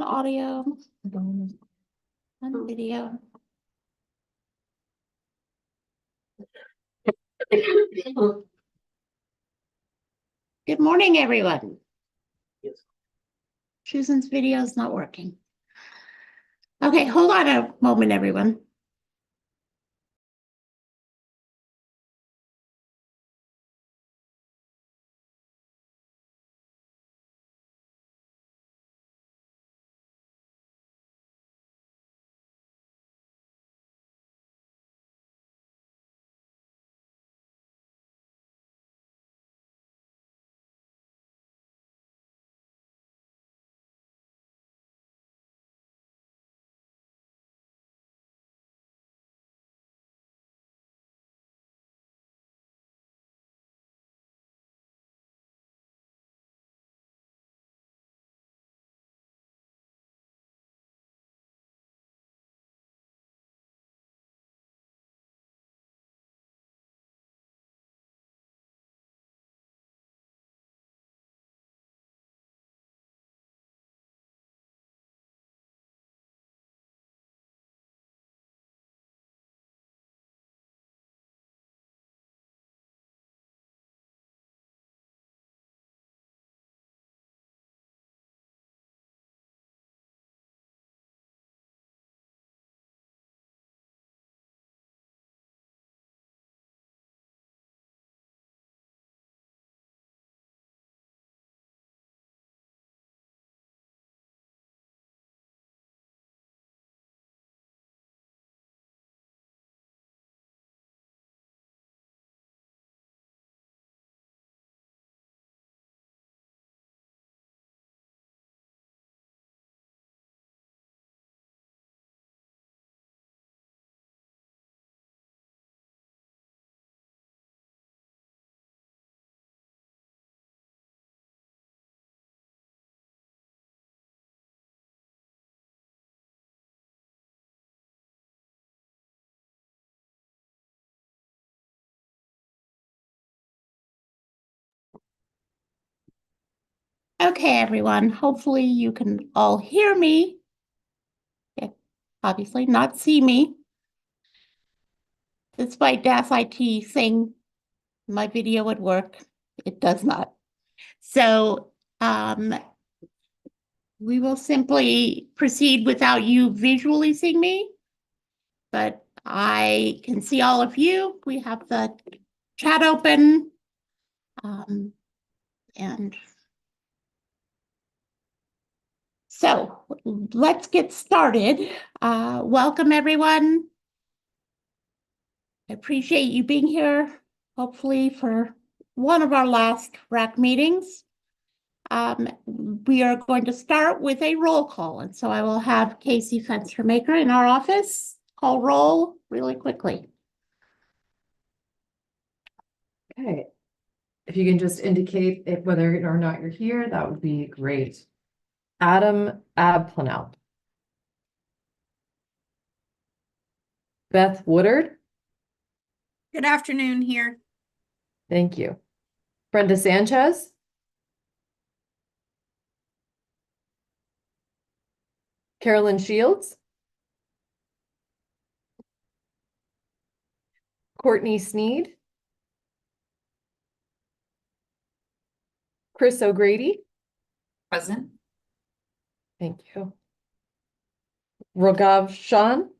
on audio, on video. Good morning, everyone. Susan's video is not working. Okay, hold on a moment, everyone. Okay, everyone, hopefully you can all hear me. Okay, obviously not see me. Despite DAS IT saying my video would work, it does not. So we will simply proceed without you visually seeing me, but I can see all of you. We have the chat open. And so let's get started. Welcome, everyone. I appreciate you being here, hopefully for one of our last RAC meetings. We are going to start with a roll call. And so I will have Casey Fenstermaker in our office call roll really quickly. Okay. If you can just indicate whether or not you're here, that would be great. Adam Abplanel. Beth Woodard. Good afternoon here. Thank you. Brenda Sanchez. Carolyn Shields. Courtney Sneed. Chris O'Grady. Present. Thank you. Rogav Shan.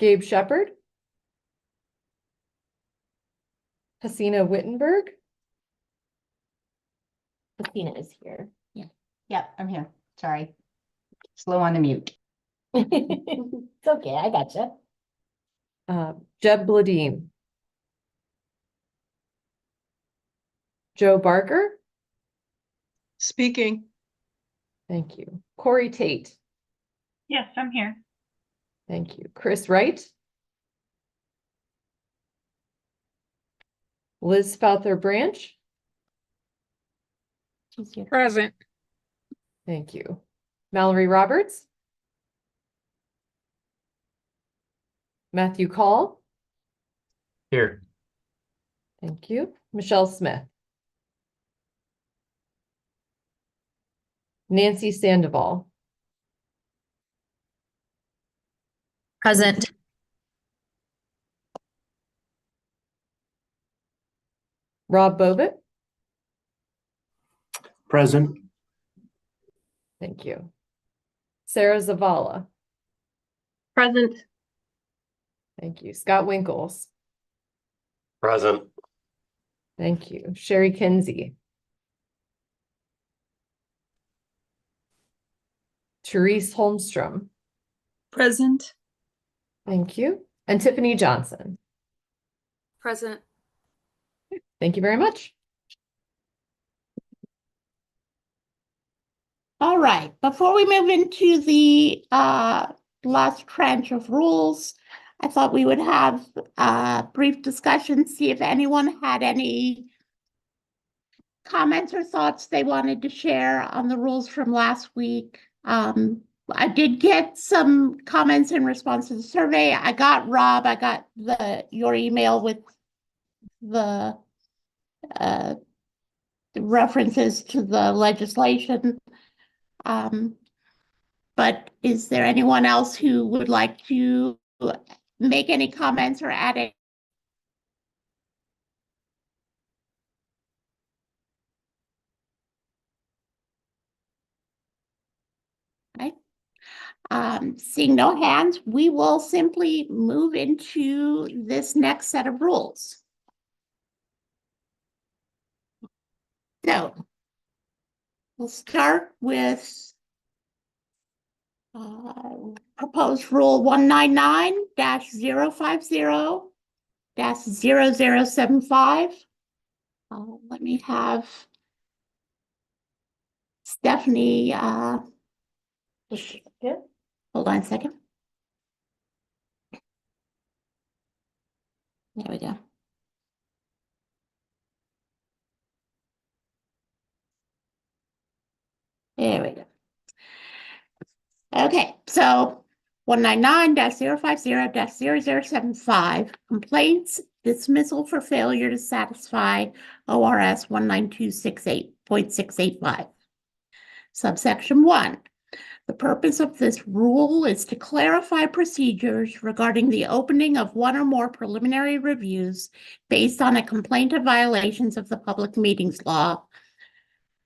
Gabe Shepard. Hasina Wittenberg. Hasina is here. Yeah. Yep, I'm here. Sorry. Slow on the mute. It's okay, I gotcha. Jeb Bladine. Joe Barker. Speaking. Thank you. Corey Tate. Yes, I'm here. Thank you. Chris Wright. Liz Fouther Branch. She's here. Present. Thank you. Mallory Roberts. Matthew Call. Here. Thank you. Michelle Smith. Nancy Sandoval, Present. Rob Bobit. Present. Thank you. Sarah Zavala. Present. Thank you. Scott Winkles. Present. Thank you. Sherry Kinsey. Therese Holmstrom. Present. Thank you. And Tiffany Johnson. Present. Thank you very much. All right, before we move into the last tranche of rules, I thought we would have a brief discussion, see if anyone had any comments or thoughts they wanted to share on the rules from last week. I did get some comments in response to the survey. I got Rob, I got your email with the references to the legislation. But is there anyone else who would like to make any comments or add it? Right. Seeing no hands, we will simply move into this next set of rules. So we'll start with proposed rule 199-050-0075. Let me have Stephanie, hold on a second. There we go. There we go. Okay, so 199-050-0075, complaints, dismissal for failure to satisfy ORS 19268.685. Subsection 1. The purpose of this rule is to clarify procedures regarding the opening of one or more preliminary reviews based on a complaint of violations of the Public Meetings Law,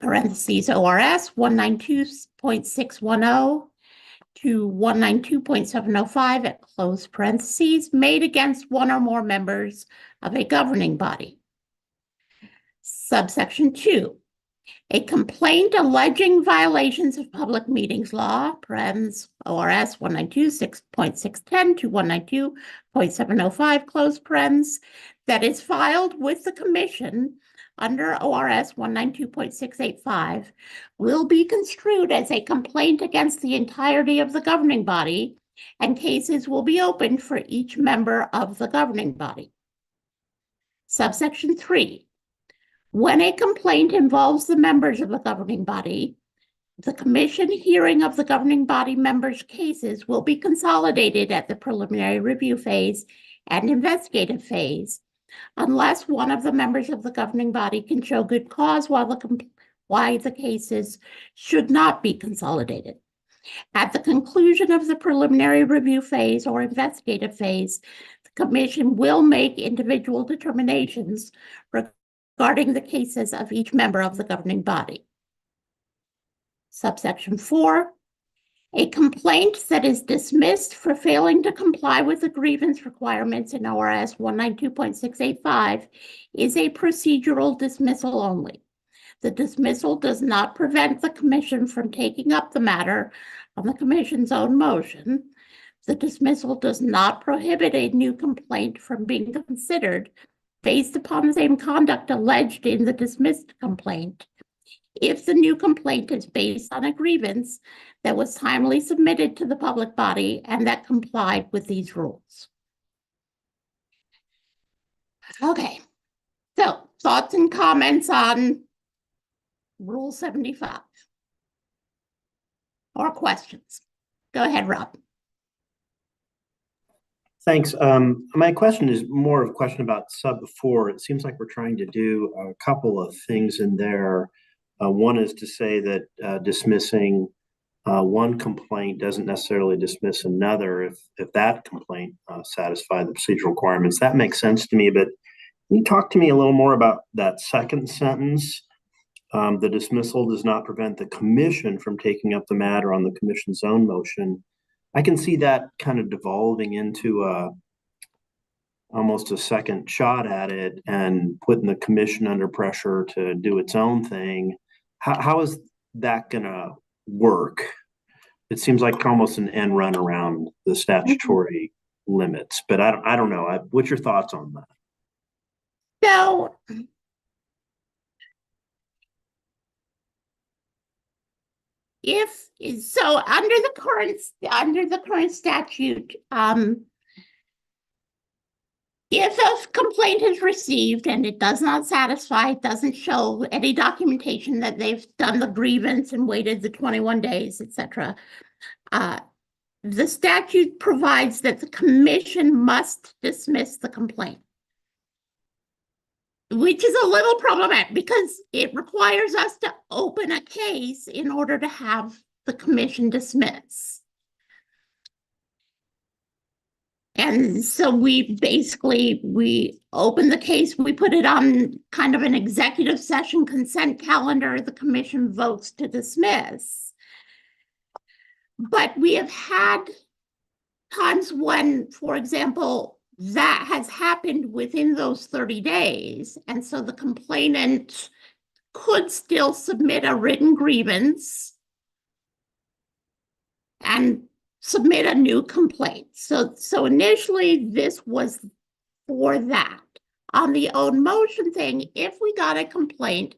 parentheses ORS 192.610 to 192.705 at close parentheses, made against one or more members of a governing body. Subsection 2. A complaint alleging violations of Public Meetings Law, parens ORS 192.610 to 192.705, close parens, that is filed with the Commission under ORS 192.685 will be construed as a complaint against the entirety of the governing body, and cases will be opened for each member of the governing body. Subsection 3. When a complaint involves the members of the governing body, the Commission hearing of the governing body members' cases will be consolidated at the preliminary review phase and investigative phase, unless one of the members of the governing body can show good cause why the cases should not be consolidated. At the conclusion of the preliminary review phase or investigative phase, the Commission will make individual determinations regarding the cases of each member of the governing body. Subsection 4. A complaint that is dismissed for failing to comply with the grievance requirements in ORS 192.685 is a procedural dismissal only. The dismissal does not prevent the Commission from taking up the matter on the Commission's own motion. The dismissal does not prohibit a new complaint from being considered based upon the same conduct alleged in the dismissed complaint, if the new complaint is based on a grievance that was timely submitted to the public body and that complied with these rules. Okay, so thoughts and comments on Rule 75 or questions? Go ahead, Rob. Thanks. My question is more of a question about sub 4. It seems like we're trying to do a couple of things in there. One is to say that dismissing one complaint doesn't necessarily dismiss another if that complaint satisfies the procedural requirements. That makes sense to me, but can you talk to me a little more about that second sentence? The dismissal does not prevent the commission from taking up the matter on the commission's own motion. I can see that kind of devolving into almost a second shot at it and putting the commission under pressure to do its own thing. How is that gonna work? It seems like almost an end run around the statutory limits, but I don't know. What's your thoughts on that? So under the current statute, if a complaint is received and it does not satisfy, it doesn't show any documentation that they've done the grievance and waited the 21 days, etc. The statute provides that the commission must dismiss the complaint, which is a little problematic because it requires us to open a case in order to have the commission dismiss. And so we open the case, we put it on kind of an executive session consent calendar, the commission votes to dismiss. But we have had times when, for example, that has happened within those 30 days. And so the complainant could still submit a written grievance and submit a new complaint. So initially this was for that. On the own motion thing, if we got a complaint,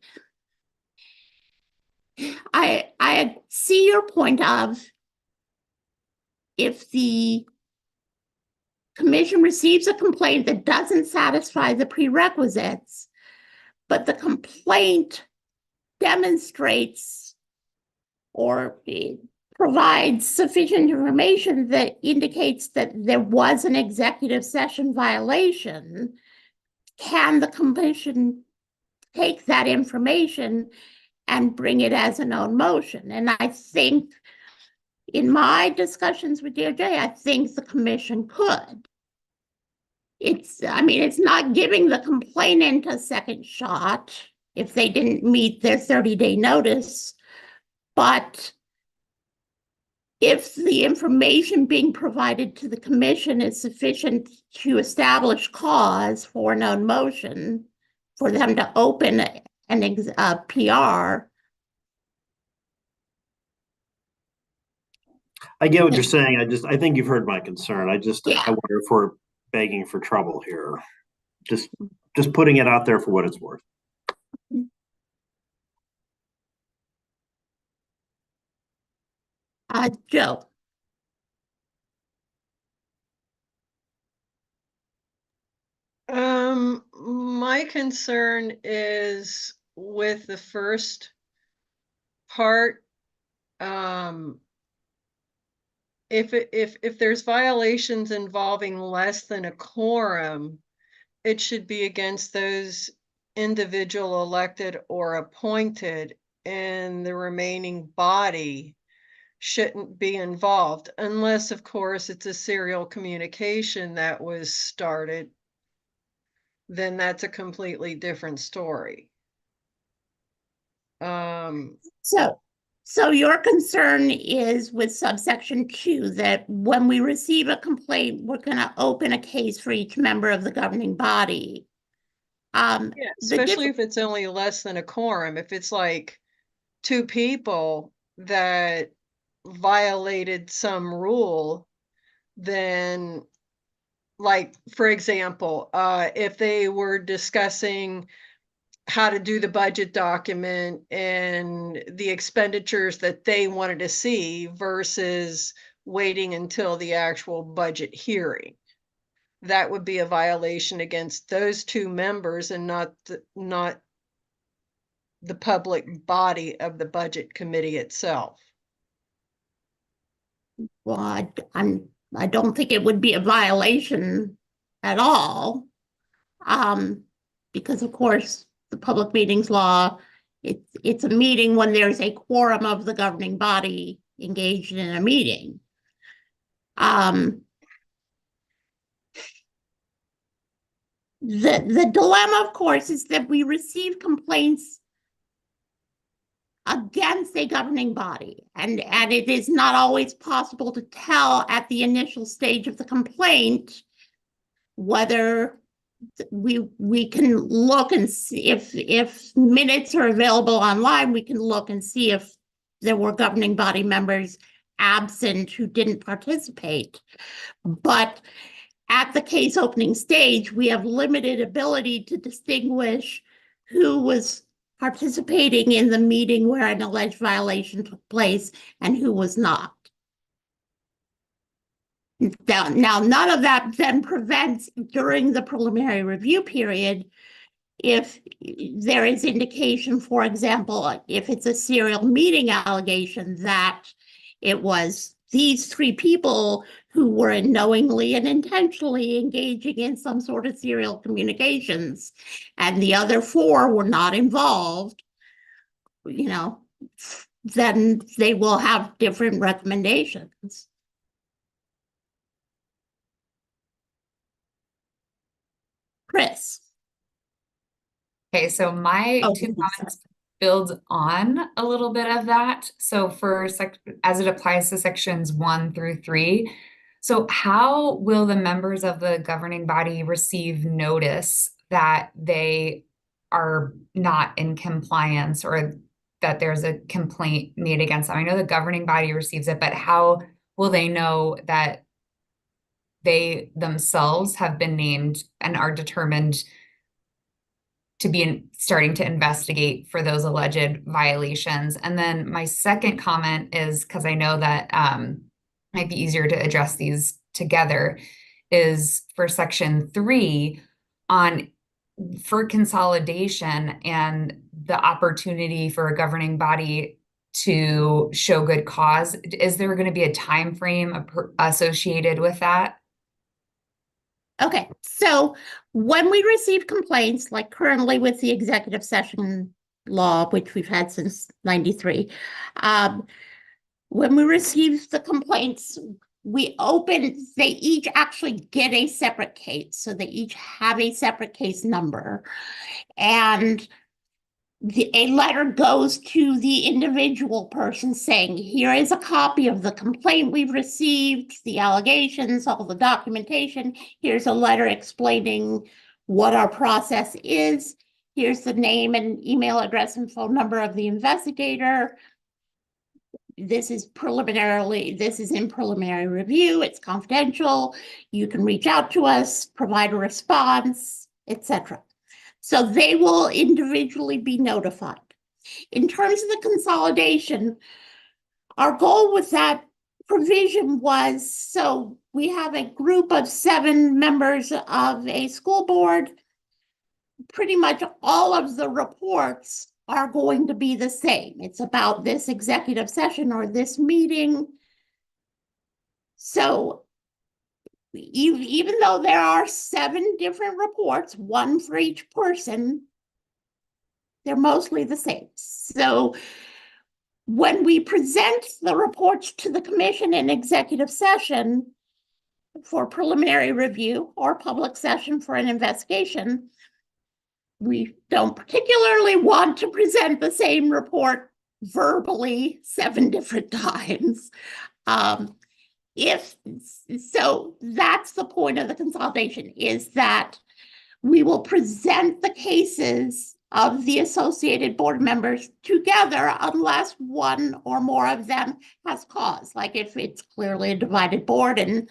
I see your point of if the commission receives a complaint that doesn't satisfy the prerequisites, but the complaint demonstrates or provides sufficient information that indicates that there was an executive session violation, can the commission take that information and bring it as an own motion? And I think in my discussions with DOJ, I think the commission could. It's not giving the complainant a second shot if they didn't meet their 30-day notice, but if the information being provided to the commission is sufficient to establish cause for an own motion, for them to open a PR. I get what you're saying. I think you've heard my concern. I Yeah. wonder if we're begging for trouble here. Just putting it out there for what it's worth. Joe. My concern is with the first part. If there's violations involving less than a quorum, it should be against those individual elected or appointed, and the remaining body shouldn't be involved, unless, of course, it's a serial communication that was started. Then that's a completely different story. So your concern is with subsection 2, that when we receive a complaint, we're going to open a case for each member of the governing body. Yeah, especially if it's only less than a quorum. If it's like 2 people that violated some rule, then, like, for example, if they were discussing how to do the budget document and the expenditures that they wanted to see versus waiting until the actual budget hearing, that would be a violation against those 2 members and not the public body of the budget committee itself. Well, I don't think it would be a violation at all, because of course the public meetings law It's a meeting when there's a quorum of the governing body engaged in a meeting. The dilemma, of course, is that we receive complaints against a governing body, and it is not always possible to tell at the initial stage of the complaint whether we can look and see if minutes are available online. We can look and see if there were governing body members absent who didn't participate. But at the case opening stage, we have limited ability to distinguish who was participating in the meeting where an alleged violation took place and who was not. Now, none of that then prevents during the preliminary review period, if there is indication, for example, if it's a serial meeting allegation, that it was these 3 people who were knowingly and intentionally engaging in some sort of serial communications, and the other 4 were not involved, then they will have different recommendations. Chris. Okay, so my Oh, 2 comments build on a little bit of that. So for as it applies to sections 1 through 3, so how will the members of the governing body receive notice that they are not in compliance or that there's a complaint made against them? I know the governing body receives it, but how will they know that they themselves have been named and are determined to be starting to investigate for those alleged violations? And then my second comment is, because I know that might be easier to address these together, is for section 3 for consolidation and the opportunity for a governing body to show good cause. Is there going to be a time frame associated with that? Okay, so when we receive complaints, like currently with the executive session law, which we've had since 93, when we receive the complaints, they each actually get a separate case. So they each have a separate case number. And a letter goes to the individual person saying, here is a copy of the complaint we've received, the allegations, all the documentation. Here's a letter explaining what our process is. Here's the name and email address and phone number of the investigator. This is in preliminary review. It's confidential. You can reach out to us, provide a response, etc. So they will individually be notified. In terms of the consolidation, our goal with that provision was, so we have a group of 7 members of a school board. Pretty much all of the reports are going to be the same. It's about this executive session or this meeting. So even though there are 7 different reports, 1 for each person, they're mostly the same. So when we present the reports to the commission in executive session for preliminary review or public session for an investigation, we don't particularly want to present the same report verbally 7 different times. So that's the point of the consolidation, is that we will present the cases of the associated board members together unless 1 or more of them has cause. Like if it's clearly a divided board and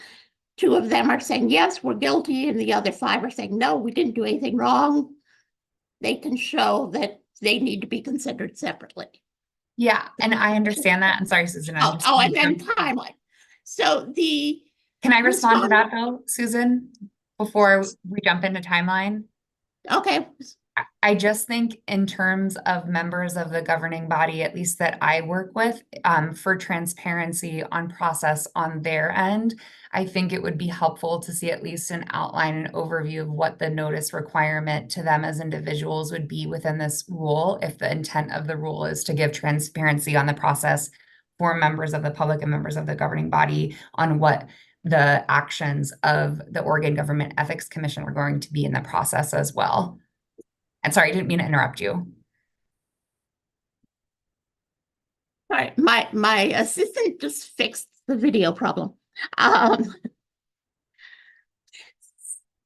2 of them are saying, yes, we're guilty, and the other 5 are saying, no, we didn't do anything wrong, they can show that they need to be considered separately. Yeah, and I understand that. I'm sorry, Susan. And then timeline. So Can I respond to that though, Susan, before we jump into timeline? Okay. I just think in terms of members of the governing body, at least that I work with, for transparency on process on their end, I think it would be helpful to see at least an outline and overview of what the notice requirement to them as individuals would be within this rule, if the intent of the rule is to give transparency on the process for members of the public and members of the governing body on what the actions of the Oregon Government Ethics Commission are going to be in the process as well. And sorry, I didn't mean to interrupt you. All right, my assistant just fixed the video problem.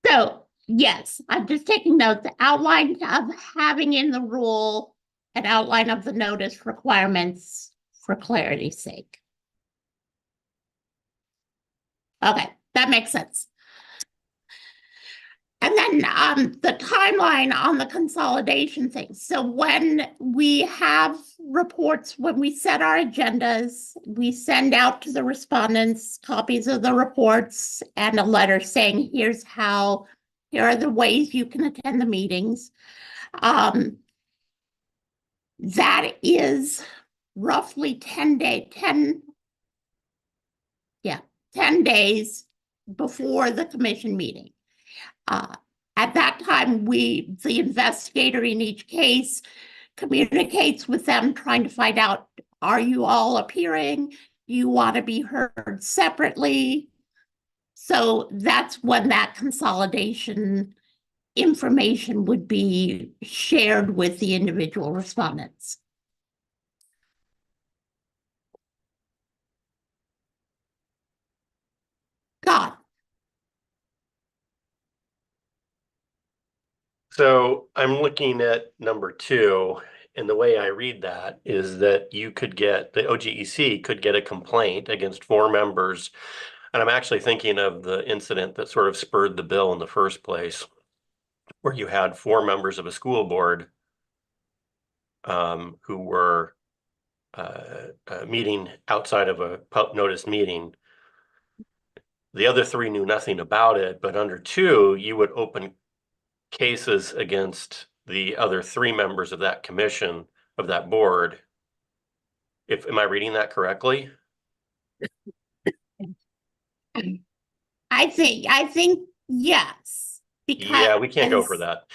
So yes, I'm just taking notes. The outline of having in the rule an outline of the notice requirements for clarity's sake. Okay, that makes sense. And then the timeline on the consolidation thing. So when we have reports, when we set our agendas, we send out to the respondents copies of the reports and a letter saying, here are the ways you can attend the meetings. That is roughly 10 days before the commission meeting. At that time, the investigator in each case communicates with them, trying to find out, are you all appearing? Do you want to be heard separately? So that's when that consolidation information would be shared with the individual respondents. God. So I'm looking at number 2, and the way I read that is that the OGEC could get a complaint against 4 members. And I'm actually thinking of the incident that sort of spurred the bill in the first place, where you had 4 members of a school board who were meeting outside of a notice meeting. The other 3 knew nothing about it, but under 2, you would open cases against the other 3 members of that commission, of that board. Am I reading that correctly? I think yes. Because yeah, we can't go for that.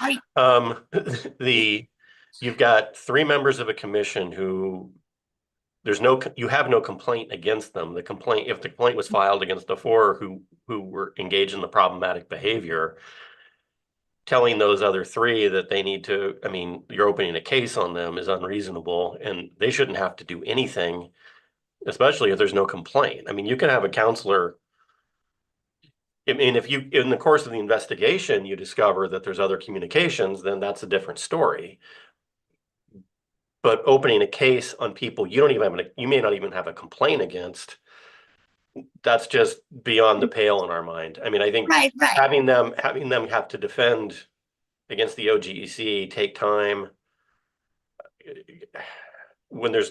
You've got 3 members of a commission who you have no complaint against them. If the complaint was filed against the 4 who were engaged in the problematic behavior, telling those other 3 that they need to, you're opening a case on them is unreasonable, and they shouldn't have to do anything, especially if there's no complaint. You can have a counselor. If you, in the course of the investigation, you discover that there's other communications, then that's a different story. But opening a case on people you may not even have a complaint against, that's just beyond the pale in our mind. I think right. having them have to defend against the OGEC, take time when there's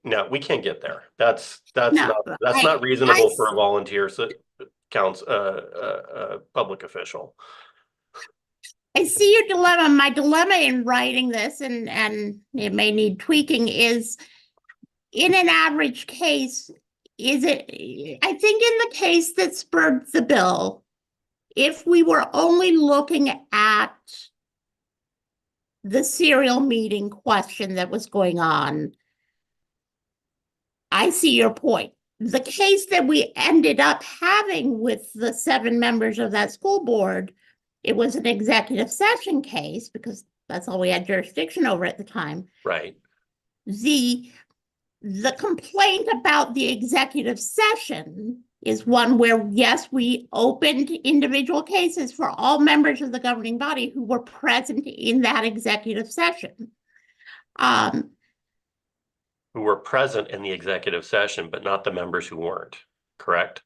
no, we can't get there. That's not reasonable for a volunteer public official. I see your dilemma. My dilemma in writing this, and it may need tweaking, is in an average case, I think in the case that spurred the bill, if we were only looking at the serial meeting question that was going on, I see your point. The case that we ended up having with the 7 members of that school board, it was an executive session case because that's all we had jurisdiction over at the time. Right. The complaint about the executive session is one where, yes, we opened individual cases for all members of the governing body who were present in that executive session. Who were present in the executive session, but not the members who weren't, correct?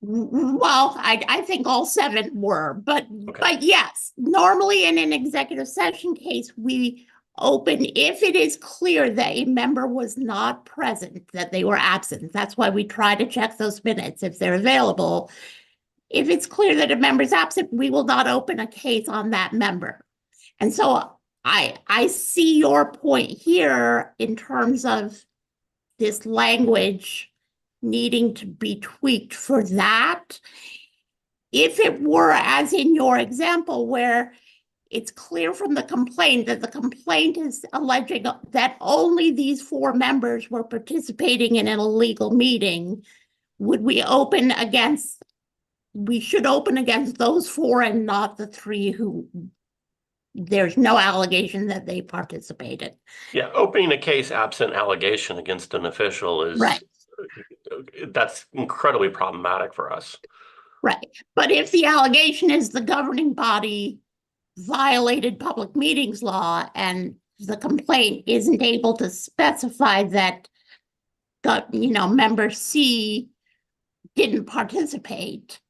Well, I think all 7 were, but yes, normally in an executive session case, we open if it is clear that a member was not present, that they were absent. That's why we try to check those minutes if they're available. If it's clear that a member is absent, we will not open a case on that member. And so I see your point here in terms of this language needing to be tweaked for that. If it were as in your example where it's clear from the complaint that the complaint is alleging that only these 4 members were participating in an illegal meeting, would we open against, we should open against those 4 and not the 3 who there's no allegation that they participated. Yeah, opening a case absent allegation against an official is Right. That's incredibly problematic for us. Right. But if the allegation is the governing body violated public meetings law and the complaint isn't able to specify that member C didn't participate,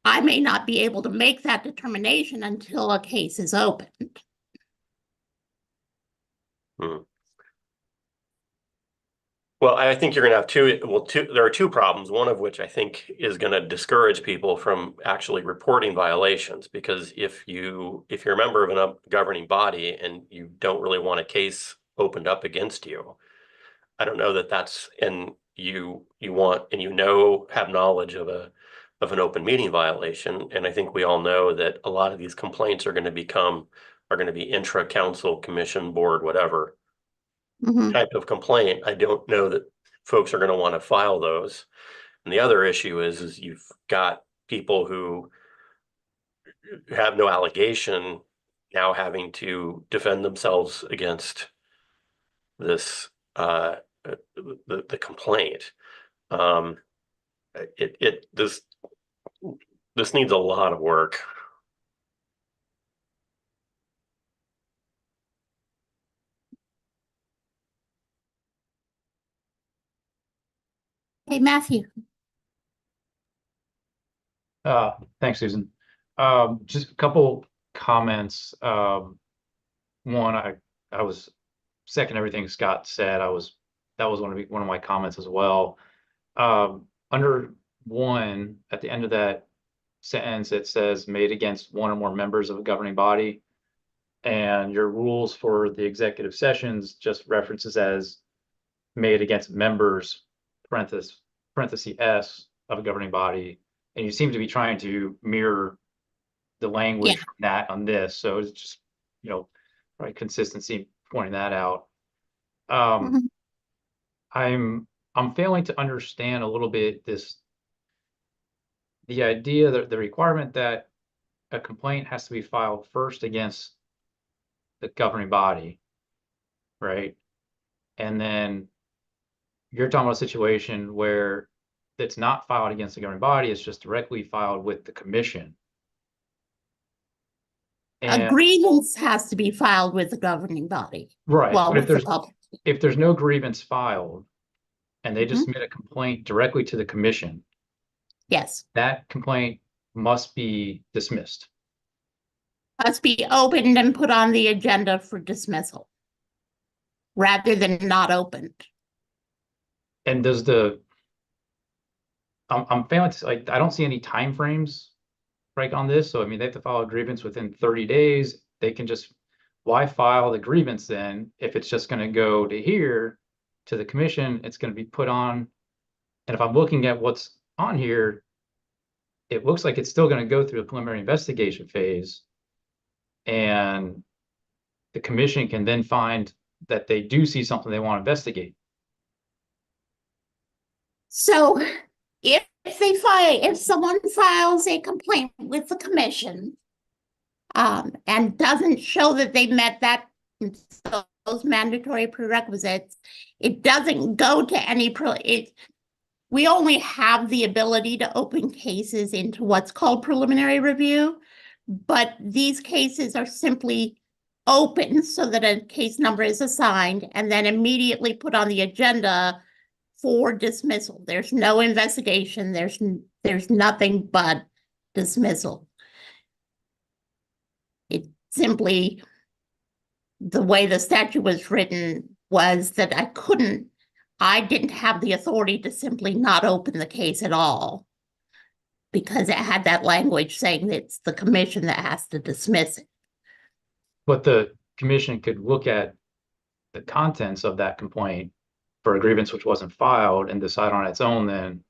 I may not be able to make that determination until a case is opened. Well, I think you're going to have there are 2 problems, one of which I think is going to discourage people from actually reporting violations, because if you're a member of a governing body and you don't really want a case opened up against you, I don't know that that's, and you have knowledge of an open meeting violation. And I think we all know that a lot of these complaints are going to be intra-council, commission, board, whatever type of complaint. I don't know that folks are going to want to file those. And the other issue is you've got people who have no allegation now having to defend themselves against this the complaint. This needs a lot of work. Hey, Matthew. Thanks, Susan. Just a couple comments. One, I was second everything Scott said. That was one of my comments as well. Under 1, at the end of that sentence, it says made against 1 or more members of a governing body, and your rules for the executive sessions just references as made against members, parenthesis S, of a governing body, and you seem to be trying to mirror the language from that on this. So it's just, probably consistency pointing that out. I'm failing to understand a little bit the idea that the requirement that a complaint has to be filed first against the governing body, right? And then you're talking about a situation where it's not filed against the governing body, it's just directly filed with the commission. A grievance has to be filed with the governing body. Right. Well, But if there's no grievance filed and they just submit a complaint directly to the commission, yes, that complaint must be dismissed. Must be opened and put on the agenda for dismissal rather than not opened. And does I'm failing to, I don't see any timeframes right on this. So I mean, they have to file a grievance within 30 days. They can just, why file the grievance then if it's just going to go to here to the commission? It's going to be put on. And if I'm looking at what's on here, it looks like it's still going to go through a preliminary investigation phase, and the commission can then find that they do see something they want to investigate. So if someone files a complaint with the commission and doesn't show that they met those mandatory prerequisites, it doesn't go to any we only have the ability to open cases into what's called preliminary review, but these cases are simply open so that a case number is assigned and then immediately put on the agenda for dismissal. There's no investigation. There's nothing but dismissal. It simply, the way the statute was written was that I didn't have the authority to simply not open the case at all because it had that language saying that it's the commission that has to dismiss it. But the commission could look at the contents of that complaint for a grievance which wasn't filed and decide on its own then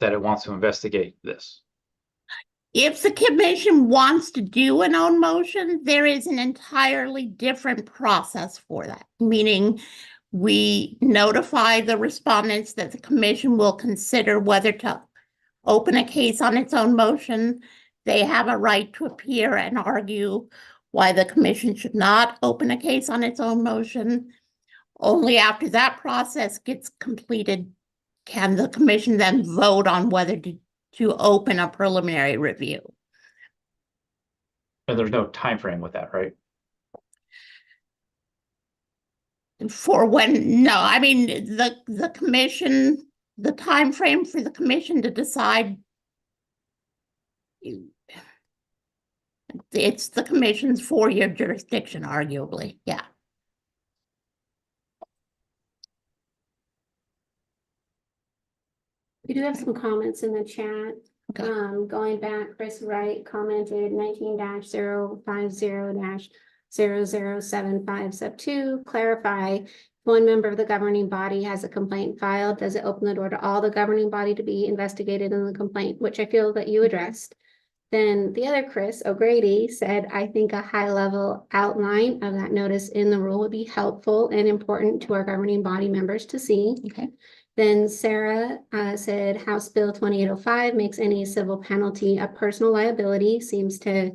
that it wants to investigate this. If the commission wants to do an own motion, there is an entirely different process for that, meaning we notify the respondents that the commission will consider whether to open a case on its own motion. They have a right to appear and argue why the commission should not open a case on its own motion. Only after that process gets completed can the commission then vote on whether to open a preliminary review. And there's no time frame with that, right? For when, no, I mean, the commission, the time frame for the commission to decide, it's the commission's 4-year jurisdiction, arguably, yeah. We do have some comments in the chat. Okay. Going back, Chris Wright commented 19-050-0075 sub 2, clarify, if one member of the governing body has a complaint filed, does it open the door to all the governing body to be investigated in the complaint, which I feel that you addressed. Then the other Chris O'Grady said, I think a high level outline of that notice in the rule would be helpful and important to our governing body members to see. Okay. Then Sarah said House Bill 2805 makes any civil penalty a personal liability, seems to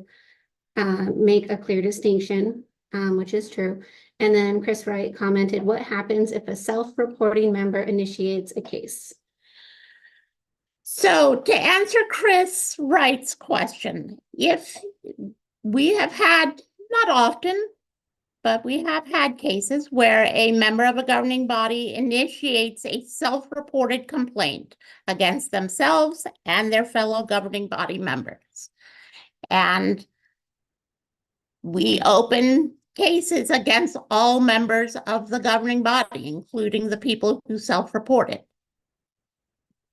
make a clear distinction, which is true. And then Chris Wright commented, what happens if a self-reporting member initiates a case? So to answer Chris Wright's question, if we have had, not often, but we have had cases where a member of a governing body initiates a self-reported complaint against themselves and their fellow governing body members. And we open cases against all members of the governing body, including the people who self-reported.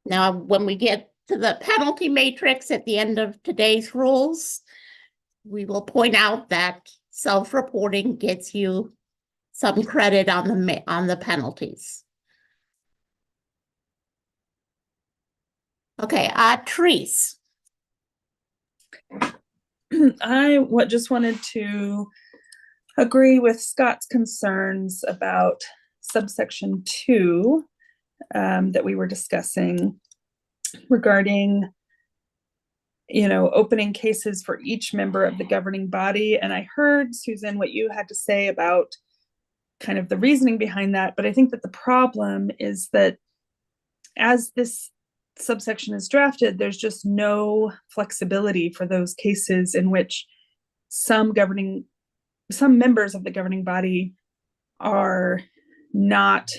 Now, when we get to the penalty matrix at the end of today's rules, we will point out that self-reporting gets you some credit on the penalties. Okay, Therese. I just wanted to agree with Scott's concerns about subsection 2 that we were discussing regarding, opening cases for each member of the governing body. And I heard, Susan, what you had to say about kind of the reasoning behind that. But I think that the problem is that as this subsection is drafted, there's just no flexibility for those cases in which some members of the governing body are not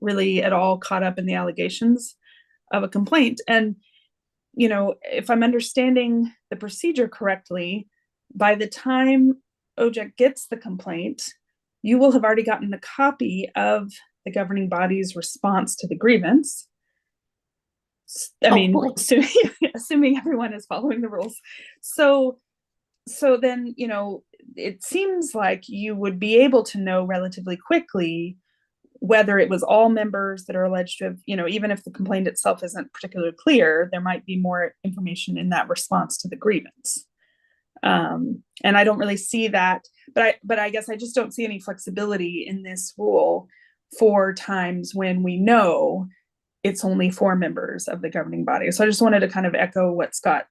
really at all caught up in the allegations of a complaint. And, if I'm understanding the procedure correctly, by the time OJEC gets the complaint, you will have already gotten a copy of the governing body's response to the grievance. I mean, assuming everyone is following the rules. So then, it seems like you would be able to know relatively quickly whether it was all members that are alleged to have, even if the complaint itself isn't particularly clear, there might be more information in that response to the grievance. And I don't really see that, but I guess I just don't see any flexibility in this rule for times when we know it's only 4 members of the governing body. So I just wanted to kind of echo what Scott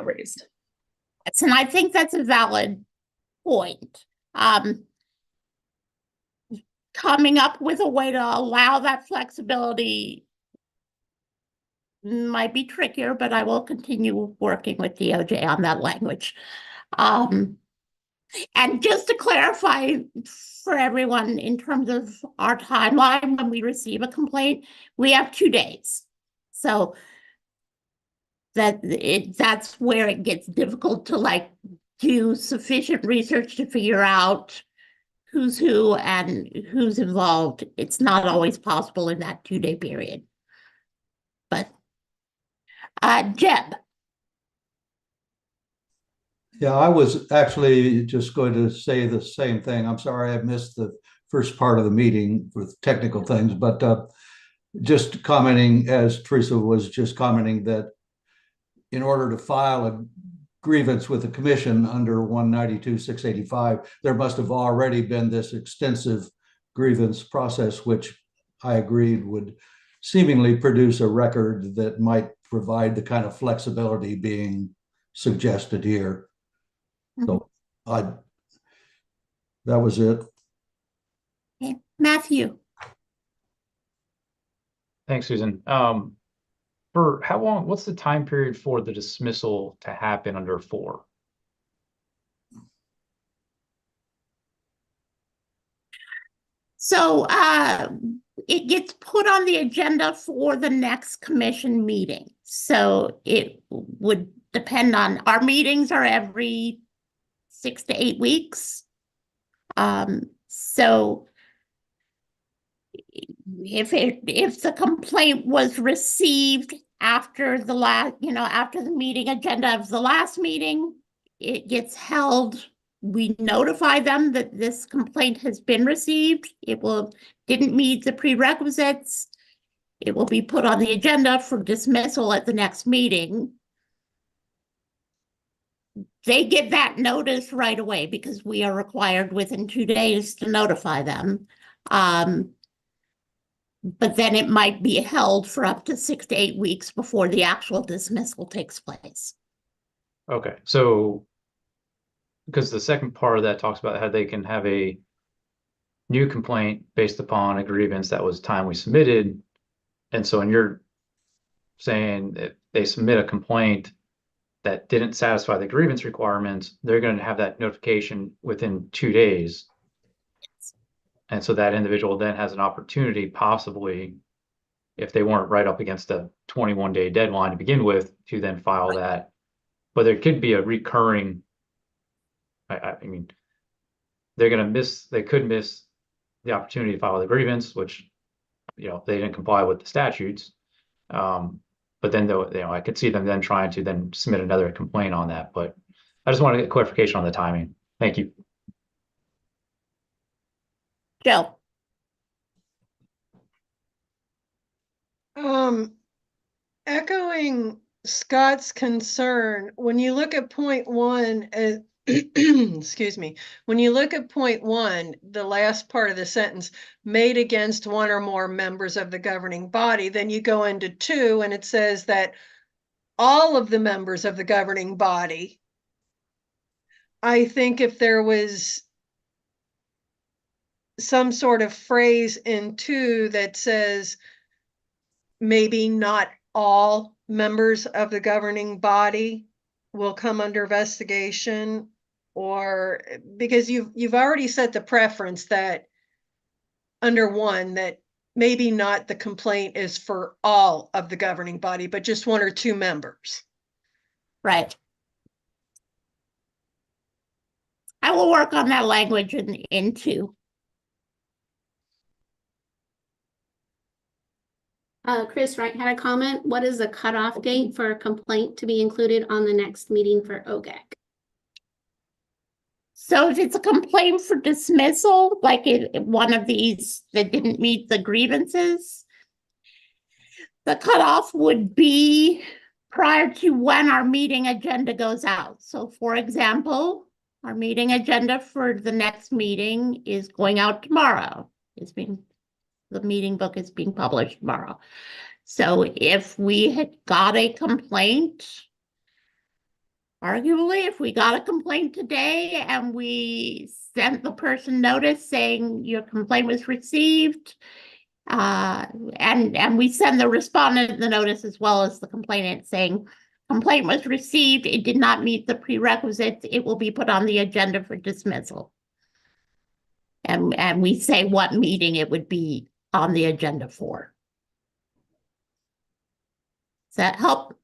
raised. And I think that's a valid point. Coming up with a way to allow that flexibility might be trickier, but I will continue working with DOJ on that language. And just to clarify for everyone, in terms of our timeline, when we receive a complaint, we have 2 days. So that's where it gets difficult to do sufficient research to figure out who's who and who's involved. It's not always possible in that 2-day period. But Jeb. Yeah, I was actually just going to say the same thing. I'm sorry I missed the first part of the meeting with technical things, but just commenting, as Teresa was just commenting, that in order to file a grievance with the commission under 192-685, there must have already been this extensive grievance process, which I agreed would seemingly produce a record that might provide the kind of flexibility being suggested here. So that was it. Okay. Matthew. Thanks, Susan. For how long, what's the time period for the dismissal to happen under 4? So it gets put on the agenda for the next commission meeting. So it would depend on, our meetings are every 6 to 8 weeks. So if the complaint was received after the after the meeting agenda of the last meeting, it gets held. We notify them that this complaint has been received. Didn't meet the prerequisites. It will be put on the agenda for dismissal at the next meeting. They get that notice right away because we are required within 2 days to notify them. But then it might be held for up to 6 to 8 weeks before the actual dismissal takes place. Okay, so because the second part of that talks about how they can have a new complaint based upon a grievance that was timely submitted. And so when you're saying if they submit a complaint that didn't satisfy the grievance requirements, they're going to have that notification within 2 days. And so that individual then has an opportunity, possibly, if they weren't right up against a 21-day deadline to begin with, to then file that. But there could be a recurring, I mean, they could miss the opportunity to file the grievance, which, they didn't comply with the statutes. But then, I could see them then trying to then submit another complaint on that. But I just want to get clarification on the timing. Thank you. Joe. Echoing Scott's concern, when you look at point 1, excuse me, when you look at point 1, the last part of the sentence, made against one or more members of the governing body, then you go into 2 and it says that all of the members of the governing body. I think if there was some sort of phrase in 2 that says maybe not all members of the governing body will come under investigation, or because you've already set the preference that under 1 that maybe not the complaint is for all of the governing body, but just 1 or 2 members. Right. I will work on that language in 2. Chris Wright had a comment. What is the cutoff date for a complaint to be included on the next meeting for OGEC? So if it's a complaint for dismissal, like one of these that didn't meet the grievances, the cutoff would be prior to when our meeting agenda goes out. So for example, our meeting agenda for the next meeting is going out tomorrow. The meeting book is being published tomorrow. So if we had got a complaint, arguably, if we got a complaint today and we sent the person notice saying your complaint was received, and we send the respondent the notice as well as the complainant saying complaint was received, it did not meet the prerequisites, it will be put on the agenda for dismissal. And we say what meeting it would be on the agenda for. Does that help?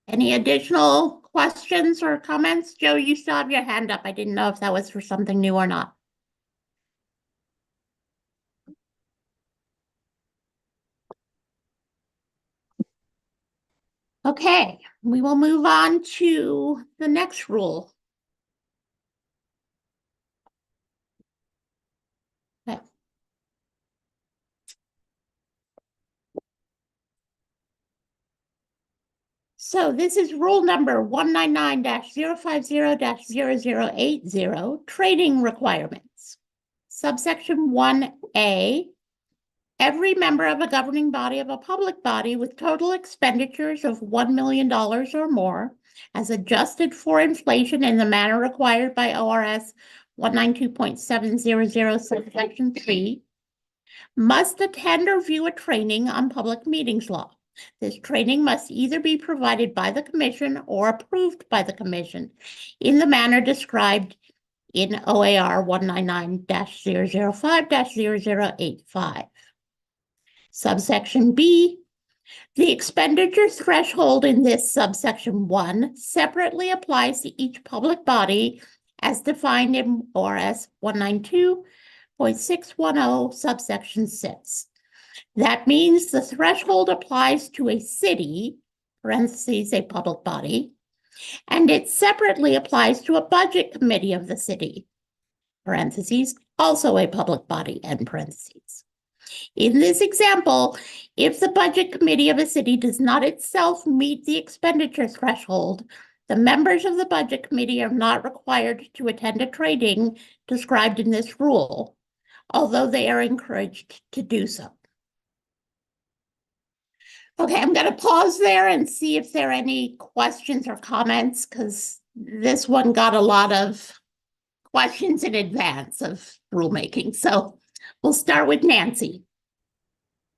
Any additional questions or comments? Joe, you still have your hand up. I didn't know if that was for something new or not. Okay, we will move on to the next rule. Okay. So this is rule number 199-050-0080, training requirements. Subsection 1A, every member of a governing body of a public body with total expenditures of $1 million or more, as adjusted for inflation in the manner required by ORS 192.700 subsection 3, must attend or view a training on public meetings law. This training must either be provided by the commission or approved by the commission in the manner described in OAR 199-005-0085. Subsection B, the expenditure threshold in this subsection 1 separately applies to each public body as defined in ORS 192.610 subsection 6. That means the threshold applies to a city, parentheses, a public body, and it separately applies to a budget committee of the city, parentheses, also a public body, end parentheses. In this example, if the budget committee of a city does not itself meet the expenditure threshold, the members of the budget committee are not required to attend a training described in this rule, although they are encouraged to do so. Okay, I'm going to pause there and see if there are any questions or comments, because this one got a lot of questions in advance of rulemaking. So we'll start with Nancy.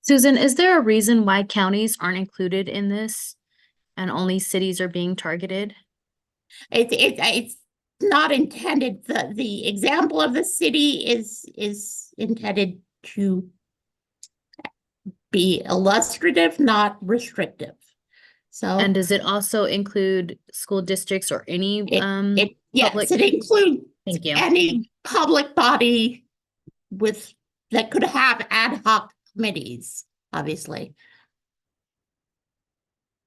Susan, is there a reason why counties aren't included in this and only cities are being targeted? It's not intended, the example of the city is intended to be illustrative, not restrictive. So, And does it also include school districts or any yes, public? it includes Thank you. any public body with that could have ad hoc committees, obviously.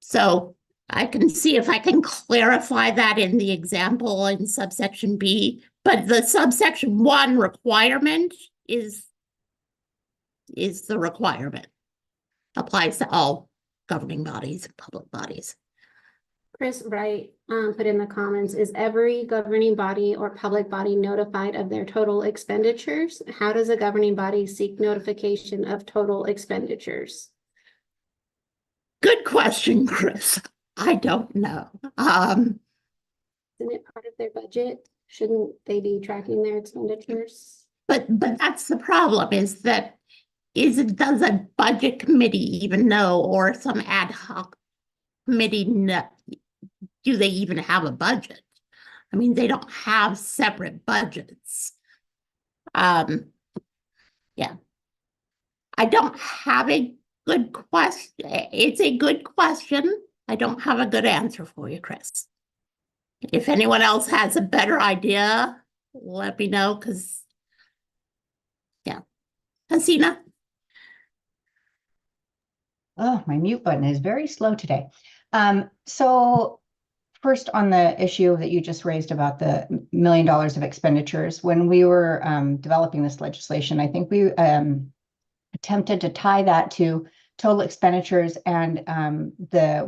So I can see if I can clarify that in the example in subsection B, but the subsection 1 requirement is the requirement. Applies to all governing bodies, public bodies. Chris Wright put in the comments, is every governing body or public body notified of their total expenditures? How does a governing body seek notification of total expenditures? Good question, Chris. I don't know. Isn't it part of their budget? Shouldn't they be tracking their expenditures? But that's the problem, is that does a budget committee even know, or some ad hoc committee know? Do they even have a budget? I mean, they don't have separate budgets. Yeah. I don't have a good question. It's a good question. I don't have a good answer for you, Chris. If anyone else has a better idea, let me know, because, yeah. Hasina? Oh, my mute button is very slow today. So first on the issue that you just raised about the $1 million of expenditures, when we were developing this legislation, I think we attempted to tie that to total expenditures, and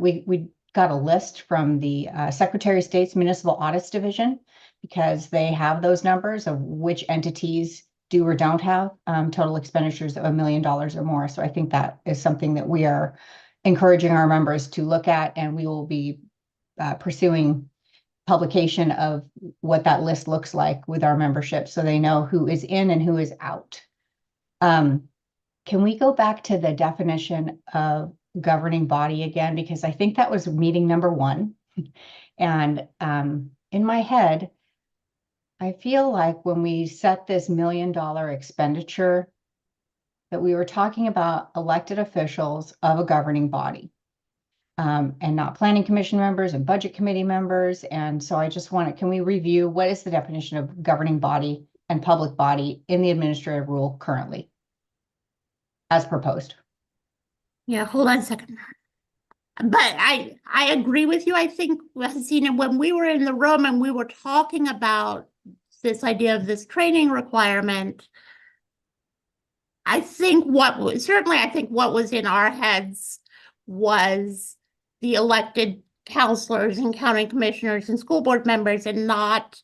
we got a list from the Secretary of State's Municipal Audits Division, because they have those numbers of which entities do or don't have total expenditures of $1 million or more. So I think that is something that we are encouraging our members to look at, and we will be pursuing publication of what that list looks like with our membership, so they know who is in and who is out. Can we go back to the definition of governing body again? Because I think that was meeting number 1. And in my head, I feel like when we set this $1 million expenditure, that we were talking about elected officials of a governing body, and not planning commission members and budget committee members. And so I just can we review what is the definition of governing body and public body in the administrative rule currently, as proposed? Yeah, hold on a second. But I agree with you. I think, Hasina, when we were in the room and we were talking about this idea of this training requirement, I think what was in our heads was the elected counselors and county commissioners and school board members, and not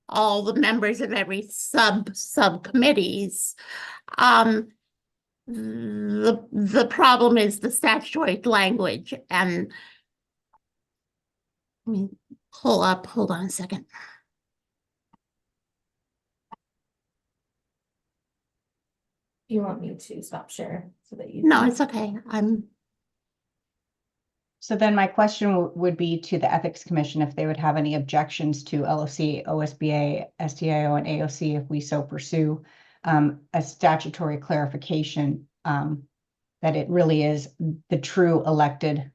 all the members of every subcommittees. The problem is the statutory language, and let me pull up, hold on a second. You want me to stop share so that you? No, it's okay. So then my question would be to the Ethics Commission if they would have any objections to LOC, OSBA, STIO, and AOC if we so pursue a statutory clarification that it really is the true elected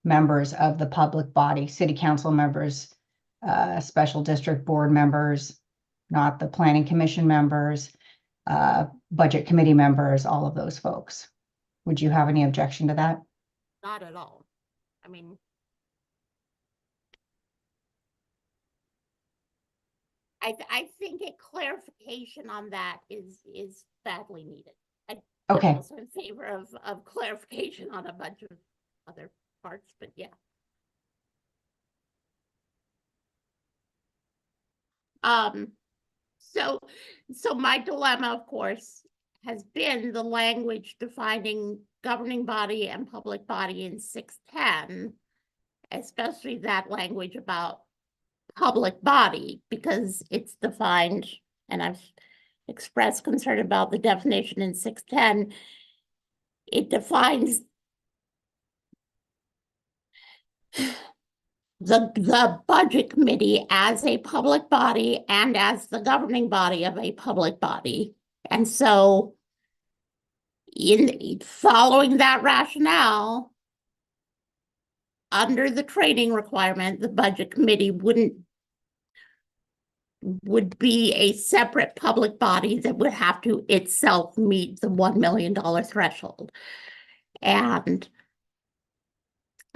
members of the public body, city council members, special district board members, not the planning commission members, budget committee members, all of those folks. Would you have any objection to that? Not at all. I mean, I think a clarification on that is badly needed. I'm Okay. also in favor of clarification on a bunch of other parts, but yeah. So my dilemma, of course, has been the language defining governing body and public body in 610, especially that language about public body, because it's defined, and I've expressed concern about the definition in 610. It defines the budget committee as a public body and as the governing body of a public body. And so in following that rationale, under the training requirement, the budget committee would be a separate public body that would have to itself meet the $1 million threshold. And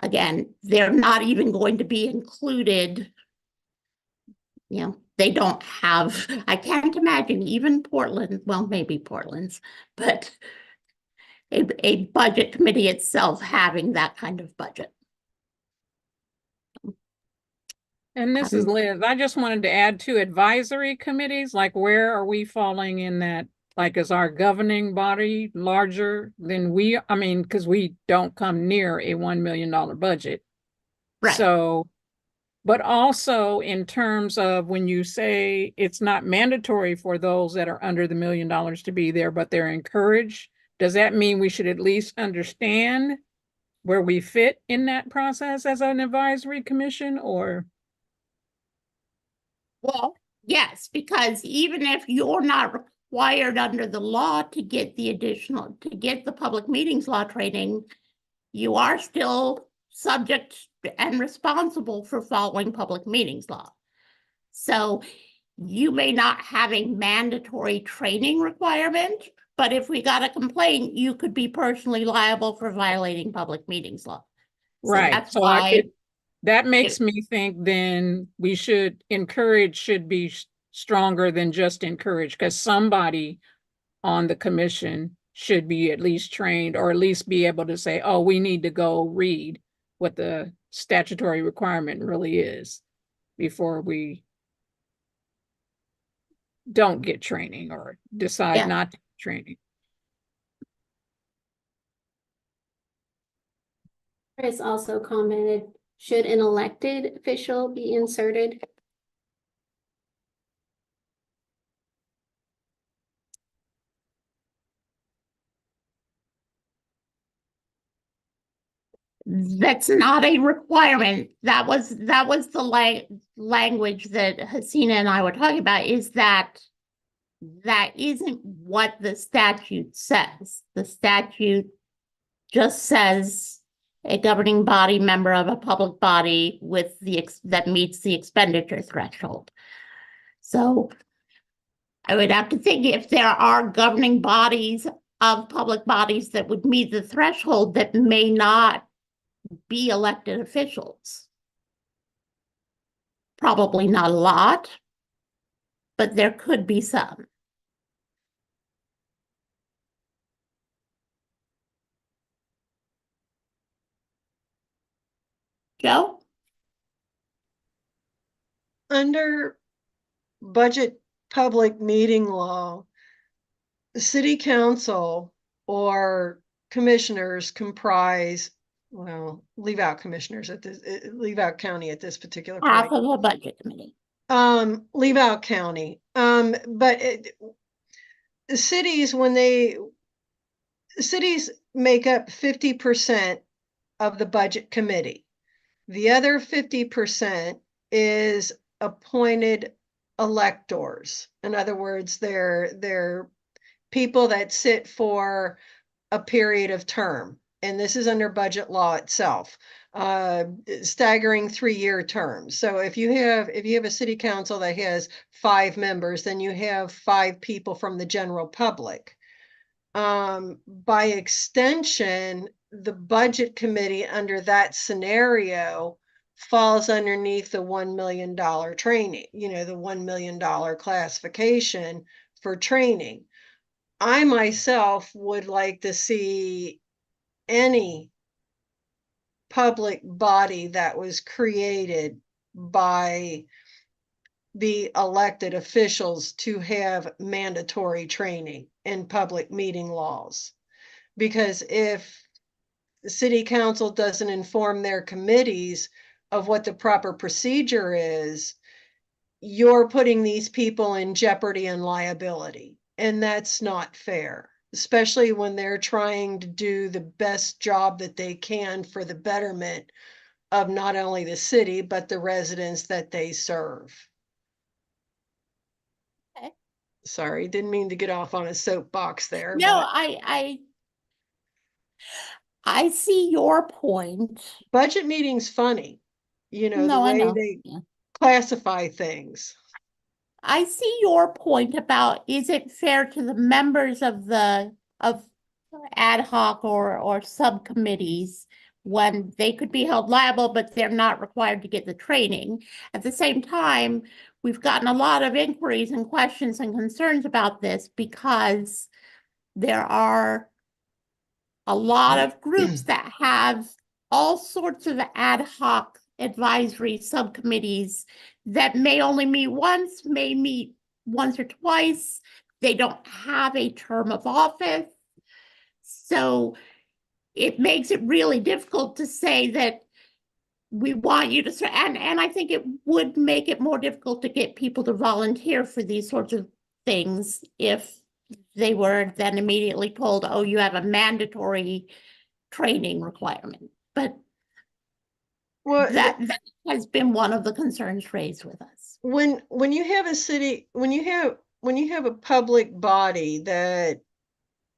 again, they're not even going to be included. You know, they don't have, I can't imagine even Portland, well, maybe Portland's, but a budget committee itself having that kind of budget. And this is Liz. I just wanted to add to advisory committees, like where are we falling in that? Like, is our governing body larger than we, I mean, because we don't come near a $1 million budget. Right. So, but also in terms of when you say it's not mandatory for those that are under the $1 million to be there, but they're encouraged, does that mean we should at least understand where we fit in that process as an advisory commission, or? Well, yes, because even if you're not required under the law to get the public meetings law training, you are still subject and responsible for following public meetings law. So you may not have a mandatory training requirement, but if we got a complaint, you could be personally liable for violating public meetings law. So right. that's So why that makes me think then we should encourage should be stronger than just encourage, because somebody on the commission should be at least trained, or at least be able to say, oh, we need to go read what the statutory requirement really is before we don't get training or decide not to get training. Chris also commented, should an elected official be inserted? That's not a requirement. That was the language that Hasina and I were talking about, is that isn't what the statute says. The statute just says a governing body member of a public body with that meets the expenditure threshold. So I would have to think if there are governing bodies of public bodies that would meet the threshold that may not be elected officials. Probably not a lot, but there could be some. Joe? Under budget public meeting law, the city council or commissioners comprise, well, leave out commissioners at this, leave out county at this particular Half point. of a budget committee. Leave out county. Cities, cities make up 50% of the budget committee. The other 50% is appointed electors. In other words, they're people that sit for a period of term. And this is under budget law itself, staggering 3-year terms. So if you have a city council that has 5 members, then you have 5 people from the general public. By extension, the budget committee under that scenario falls underneath the $1 million training, the $1 million classification for training. I myself would like to see any public body that was created by the elected officials to have mandatory training in public meeting laws. Because if the city council doesn't inform their committees of what the proper procedure is, you're putting these people in jeopardy and liability. And that's not fair, especially when they're trying to do the best job that they can for the betterment of not only the city, but the residents that they serve. Okay. Sorry, didn't mean to get off on a soapbox there. No, but I see your point. budget meeting's funny, the I way know. they Yeah. classify things. I see your point about, is it fair to the members of ad hoc or subcommittees when they could be held liable, but they're not required to get the training. At the same time, we've gotten a lot of inquiries and questions and concerns about this because there are a lot of groups that have all sorts of ad hoc advisory subcommittees that may only meet once, may meet once or twice. They don't have a term of office. So it makes it really difficult to say that we want you to, and I think it would make it more difficult to get people to volunteer for these sorts of things if they were then immediately told, oh, you have a mandatory training requirement. But that has been one of the concerns raised with us. When you have a city, when you have a public body that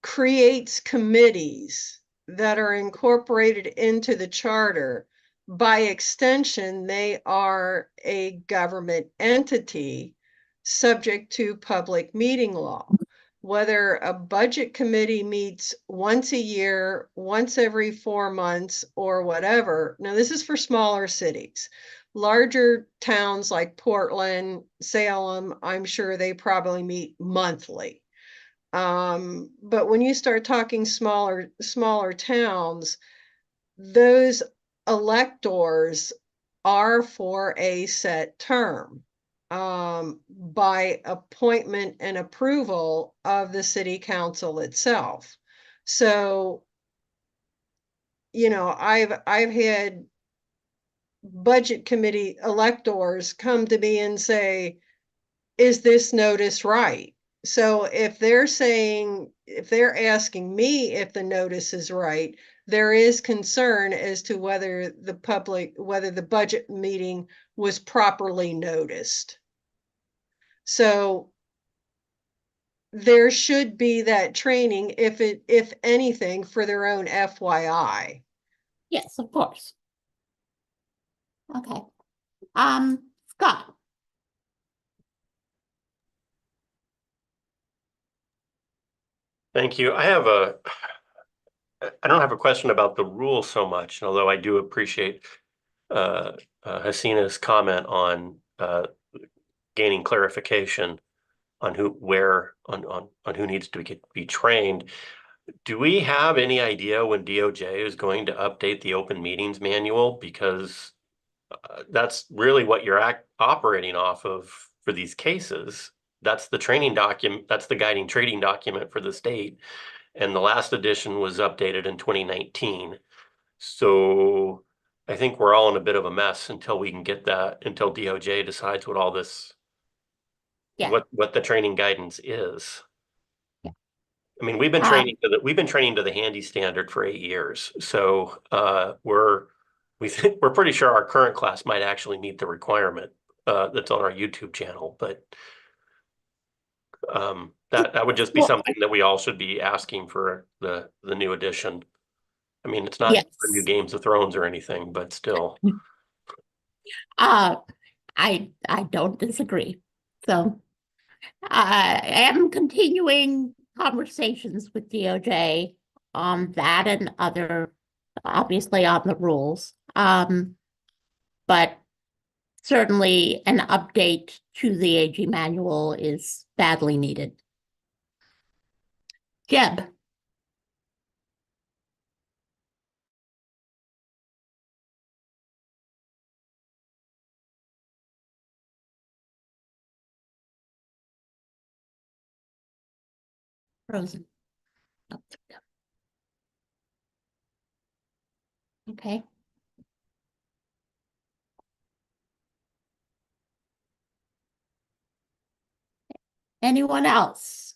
creates committees that are incorporated into the charter, by extension, they are a government entity subject to public meeting law. Whether a budget committee meets once a year, once every 4 months, or whatever. Now, this is for smaller cities. Larger towns like Portland, Salem, I'm sure they probably meet monthly. But when you start talking smaller towns, those electors are for a set term by appointment and approval of the city council itself. So, I've had budget committee electors come to me and say, is this notice right? So if they're asking me if the notice is right, there is concern as to whether the budget meeting was properly noticed. So there should be that training, if anything, for their own FYI. Yes, of course. Okay. Scott. Thank you. I have I don't have a question about the rule so much, although I do appreciate Hasina's comment on gaining clarification on who needs to be trained. Do we have any idea when DOJ is going to update the open meetings manual? Because that's really what you're operating off of for these cases. That's the training document, that's the guiding trading document for the state. And the last edition was updated in 2019. So I think we're all in a bit of a mess until we can get that, until DOJ decides what all this, what the training guidance is. I mean, we've been training to the handy standard for 8 years. So we're pretty sure our current class might actually meet the requirement that's on our YouTube channel, but that would just be something that we all should be asking for the new edition. I mean, it's not for new Games of Thrones or anything, but still. I don't disagree. So I am continuing conversations with DOJ on that and other, obviously on the rules. But certainly an update to the AG manual is badly needed. Jeb. Frozen. Oh, okay. Anyone else?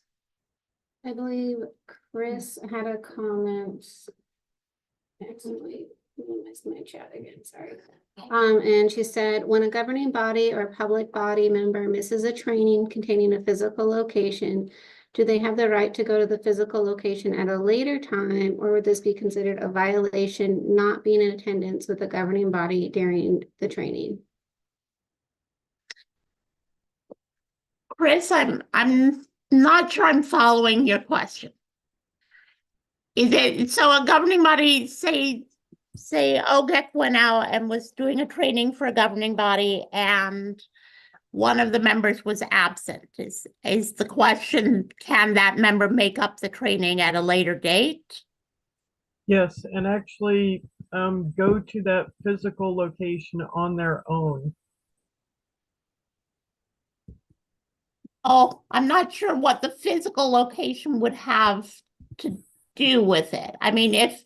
I believe Chris had a comment. Actually, I missed my chat again, sorry. And she said, when a governing body or public body member misses a training containing a physical location, do they have the right to go to the physical location at a later time, or would this be considered a violation not being in attendance with the governing body during the training? Chris, I'm not sure I'm following your question. Is it so a governing body, say OGEC went out and was doing a training for a governing body and one of the members was absent? Is the question, can that member make up the training at a later date? Yes, and actually go to that physical location on their own. Oh, I'm not sure what the physical location would have to do with it. I mean, if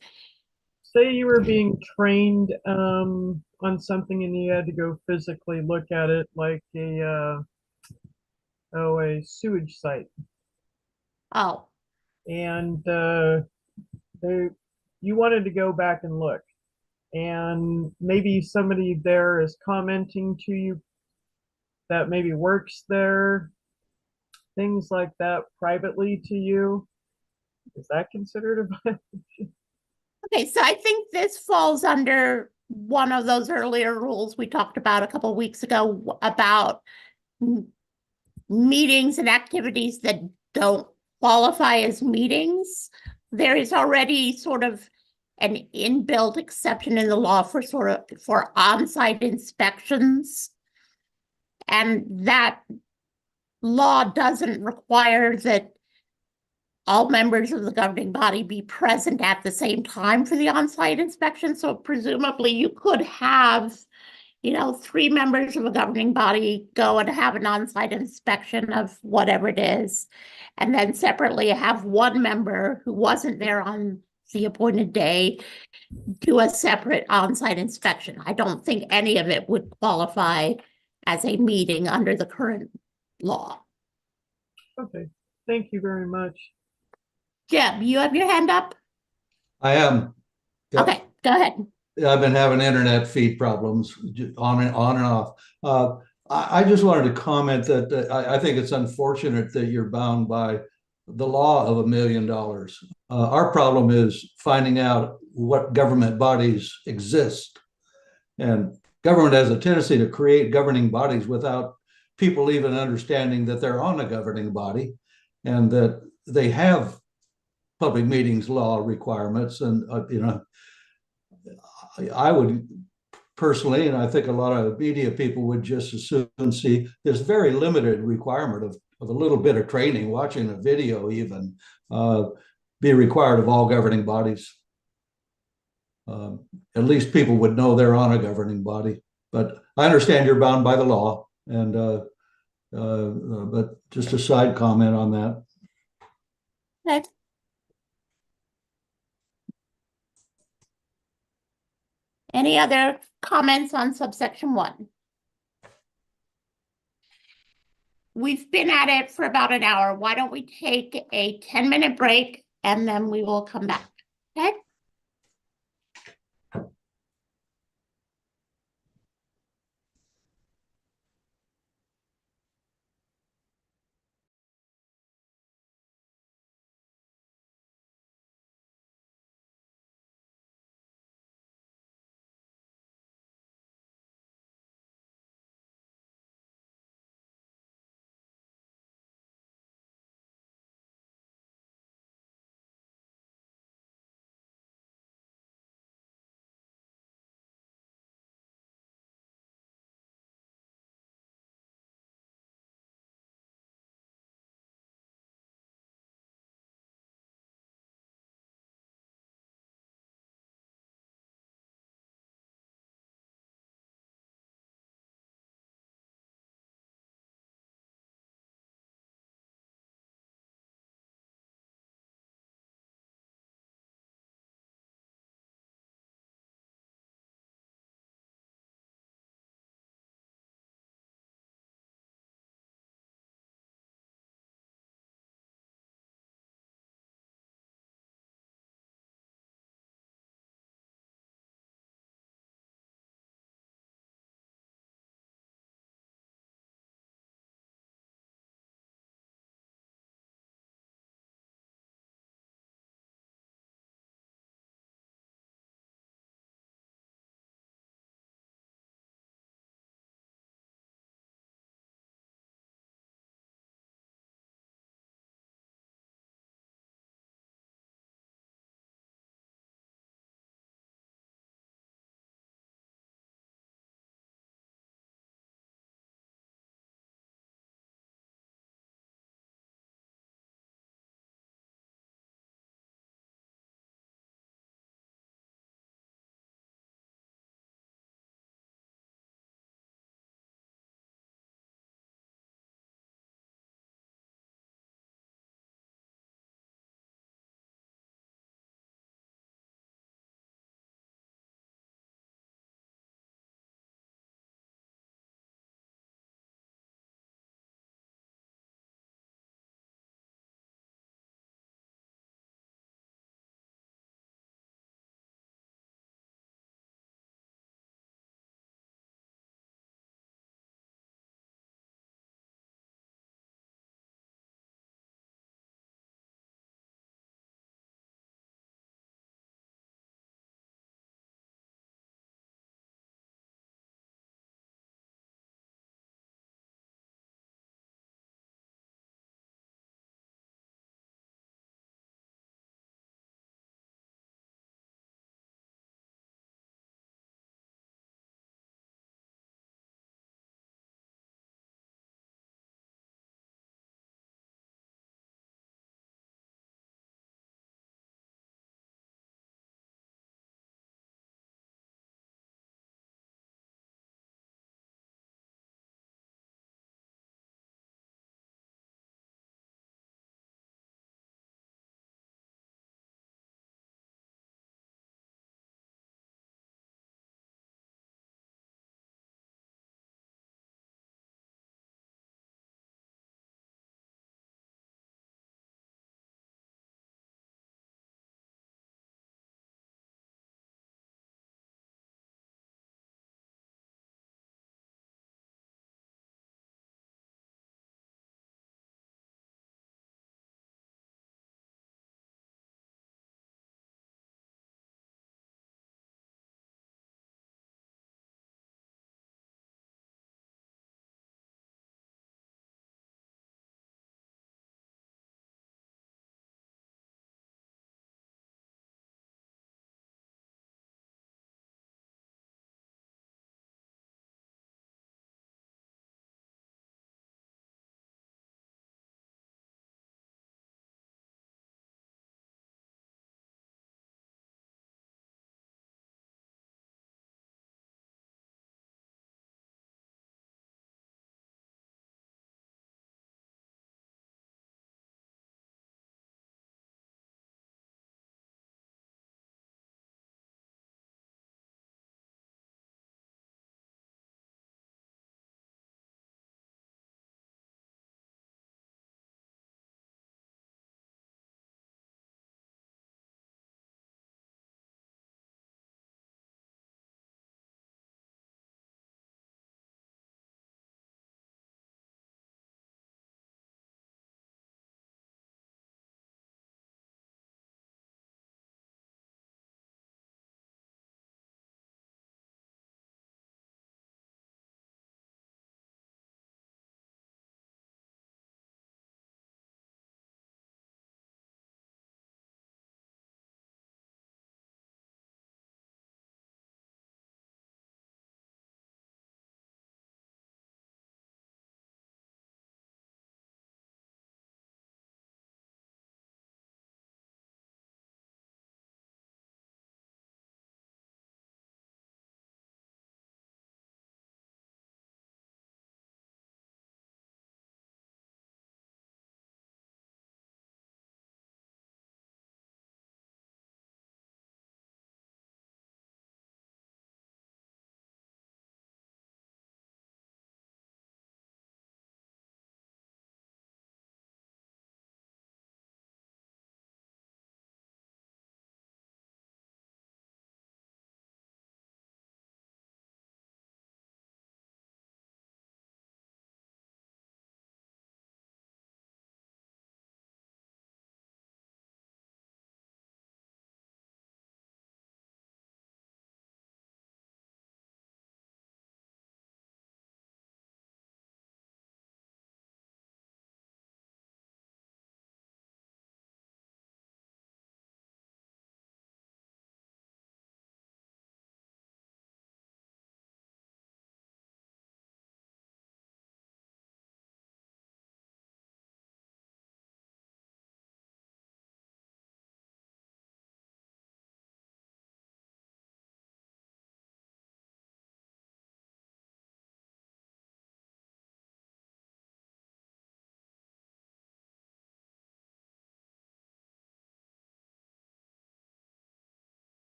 say you were being trained on something and you had to go physically look at it, like a sewage site. Oh. And you wanted to go back and look, and maybe somebody there is commenting to you that maybe works there, things like that privately to you. Is that considered a violation? Okay, so I think this falls under one of those earlier rules we talked about a couple of weeks ago about meetings and activities that don't qualify as meetings. There is already sort of an inbuilt exception in the law for on-site inspections. And that law doesn't require that all members of the governing body be present at the same time for the on-site inspection. So presumably you could have, 3 members of a governing body go and have an on-site inspection of whatever it is, and then separately have one member who wasn't there on the appointed day do a separate on-site inspection. I don't think any of it would qualify as a meeting under the current law. Okay, thank you very much. Jeb, you have your hand up? I am. Yep. Okay, go ahead. I've been having internet feed problems on and off. I just wanted to comment that I think it's unfortunate that you're bound by the law of $1 million. Our problem is finding out what government bodies exist. And government has a tendency to create governing bodies without people even understanding that they're on a governing body and that they have public meetings law requirements, and I would personally, and I think a lot of media people would just as soon see this very limited requirement of a little bit of training, watching a video even, be required of all governing bodies. At least people would know they're on a governing body. But I understand you're bound by the law, and but just a side comment on that. Okay. Any other comments on subsection 1? We've been at it for about an hour. Why don't we take a 10-minute break and then we will come back, okay?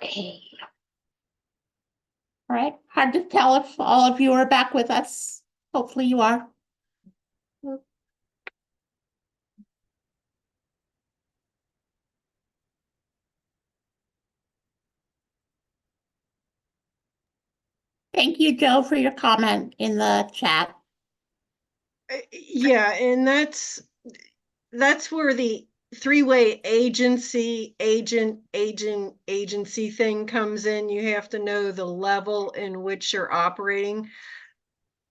Okay. All right, hard to tell if all of you are back with us. Hopefully you are. Thank you, Joe, for your comment in the chat. Yeah, and that's where the three-way agency thing comes in. You have to know the level in which you're operating.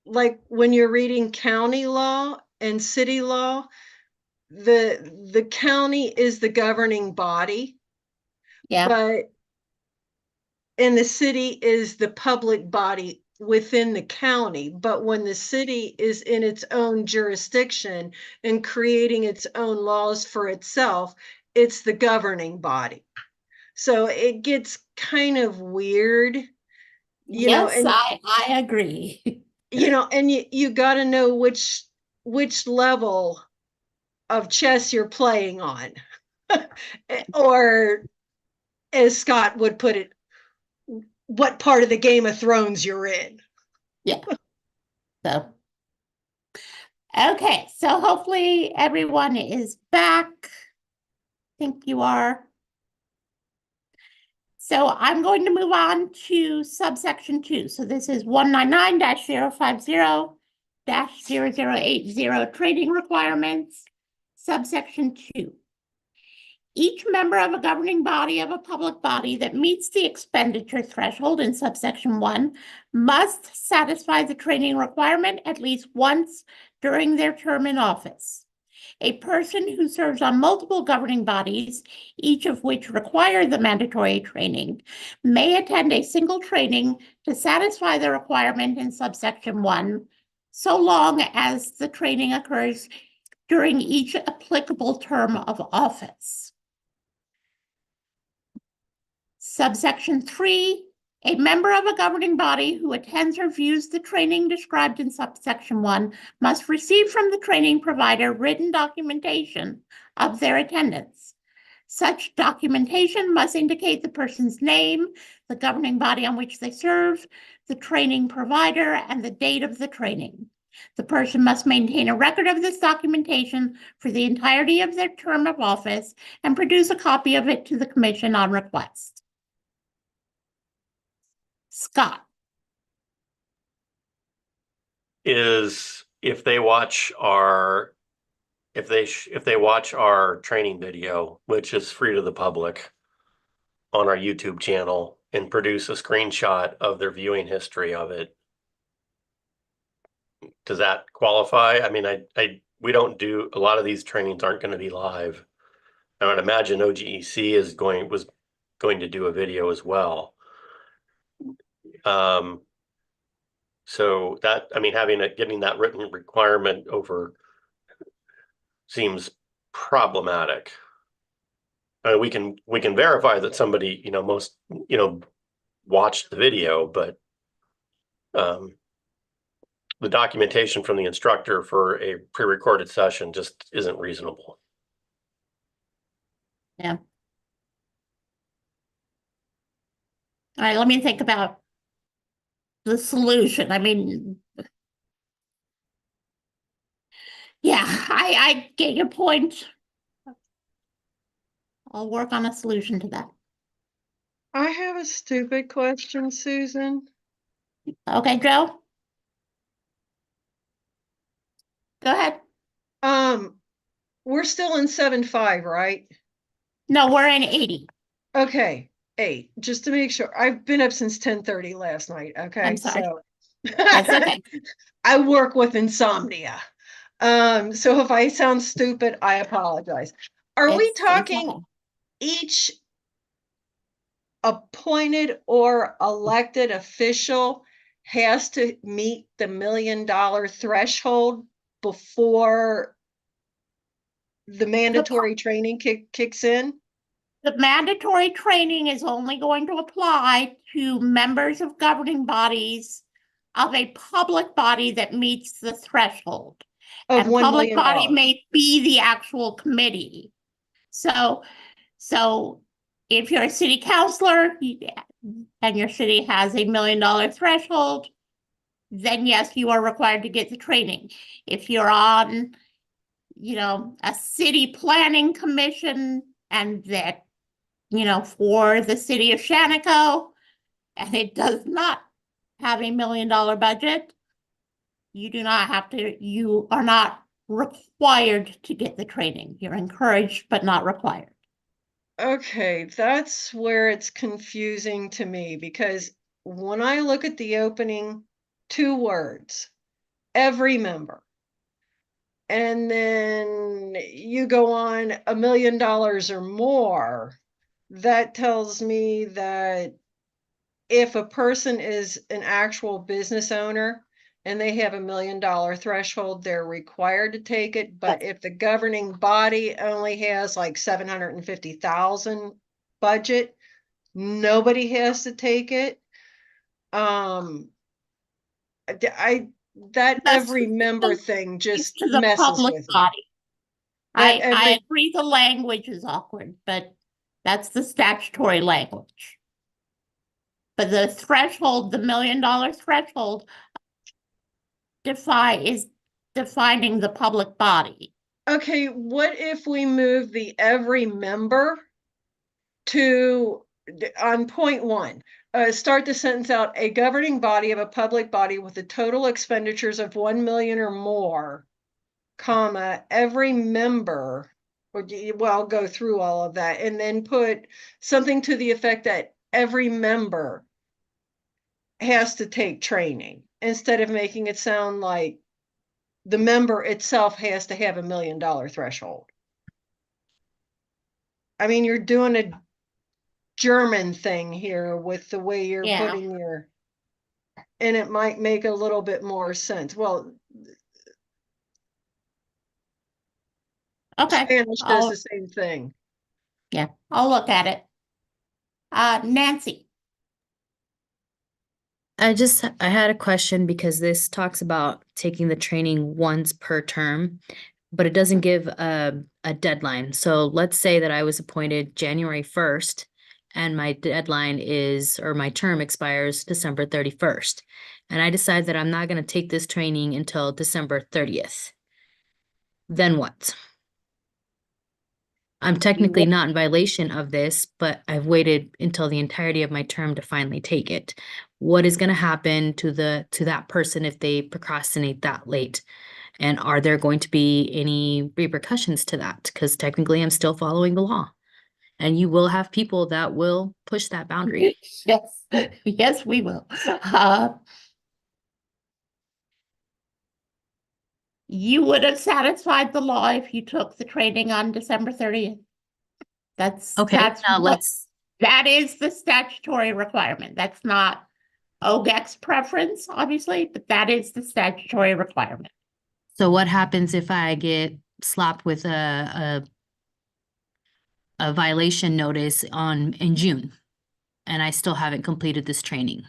Like when you're reading county law and city law, the county is the governing body. Yeah. But and the city is the public body within the county. But when the city is in its own jurisdiction and creating its own laws for itself, it's the governing body. So it gets kind of weird, you know, Yes, and I agree. you know, and you got to know which level of chess you're playing on. Or as Scott would put it, what part of the Game of Thrones you're in. Yeah. So, okay, so hopefully everyone is back. I think you are. So I'm going to move on to subsection 2. So this is 199-050-0080 training requirements, subsection 2. Each member of a governing body of a public body that meets the expenditure threshold in subsection 1 must satisfy the training requirement at least once during their term in office. A person who serves on multiple governing bodies, each of which require the mandatory training, may attend a single training to satisfy the requirement in subsection 1, so long as the training occurs during each applicable term of office. Subsection 3, a member of a governing body who attends or views the training described in subsection 1 must receive from the training provider written documentation of their attendance. Such documentation must indicate the person's name, the governing body on which they serve, the training provider, and the date of the training. The person must maintain a record of this documentation for the entirety of their term of office and produce a copy of it to the commission on request. Scott. Is if they watch our training video, which is free to the public on our YouTube channel, and produce a screenshot of their viewing history of it, does that qualify? I mean, we don't do a lot of these trainings aren't going to be live. I would imagine OGEC was going to do a video as well. So that, I mean, getting that written requirement over seems problematic. We can verify that somebody, watched the video, but the documentation from the instructor for a pre-recorded session just isn't reasonable. Yeah. All right, let me think about the solution. I mean, yeah, I get your point. I'll work on a solution to that. I have a stupid question, Susan. Okay, Joe? Go ahead. We're still in 7.5, right? No, we're in 80. Okay, 8, just to make sure. I've been up since 10:30 last night, okay? I'm sorry. So That's okay. I work with insomnia. So if I sound stupid, I apologize. Are we talking okay. each appointed or elected official has to meet the $1 million threshold before the mandatory training kicks in? The mandatory training is only going to apply to members of governing bodies of a public body that meets the threshold. Of and $1 public million. body may be the actual committee. So if you're a city councilor and your city has $1 million threshold, then yes, you are required to get the training. If you're on, a city planning commission and that, for the city of Shaniko, and it does not have $1 million budget, you are not required to get the training. You're encouraged, but not required. Okay, that's where it's confusing to me, because when I look at the opening 2 words, every member, and then you go on $1 million or more, that tells me that if a person is an actual business owner and they have $1 million threshold, they're required to take it. But if the governing body only has like 750,000 budget, nobody has to take it. Every member thing just to the messes public with me. body. I agree the language is awkward, but that's the statutory language. But the threshold, the $1 million threshold, is defining the public body. Okay, what if we move the every member to on point 1? Start the sentence out: a governing body of a public body with the total expenditures of 1 million or more, comma, every member, well, go through all of that, and then put something to the effect that every member has to take training, instead of making it sound like the member itself has to have $1 million threshold. I mean, you're doing a German thing here with the way you're putting your, and it might make a little bit more sense. Well, okay, Spanish does the same thing. Yeah, I'll look at it. Nancy. I had a question because this talks about taking the training once per term, but it doesn't give a deadline. So let's say that I was appointed January 1st and my deadline or my term expires December 31st. And I decide that I'm not going to take this training until December 30th. Then what? I'm technically not in violation of this, but I've waited until the entirety of my term to finally take it. What is going to happen to that person if they procrastinate that late? And are there going to be any repercussions to that? Because technically I'm still following the law. And you will have people that will push that boundary. Yes, yes, we will. You would have satisfied the law if you took the training on December 30th. That is the statutory requirement. That's not OGEC's preference, obviously, but that is the statutory requirement. So what happens if I get slapped with a violation notice in June and I still haven't completed this training,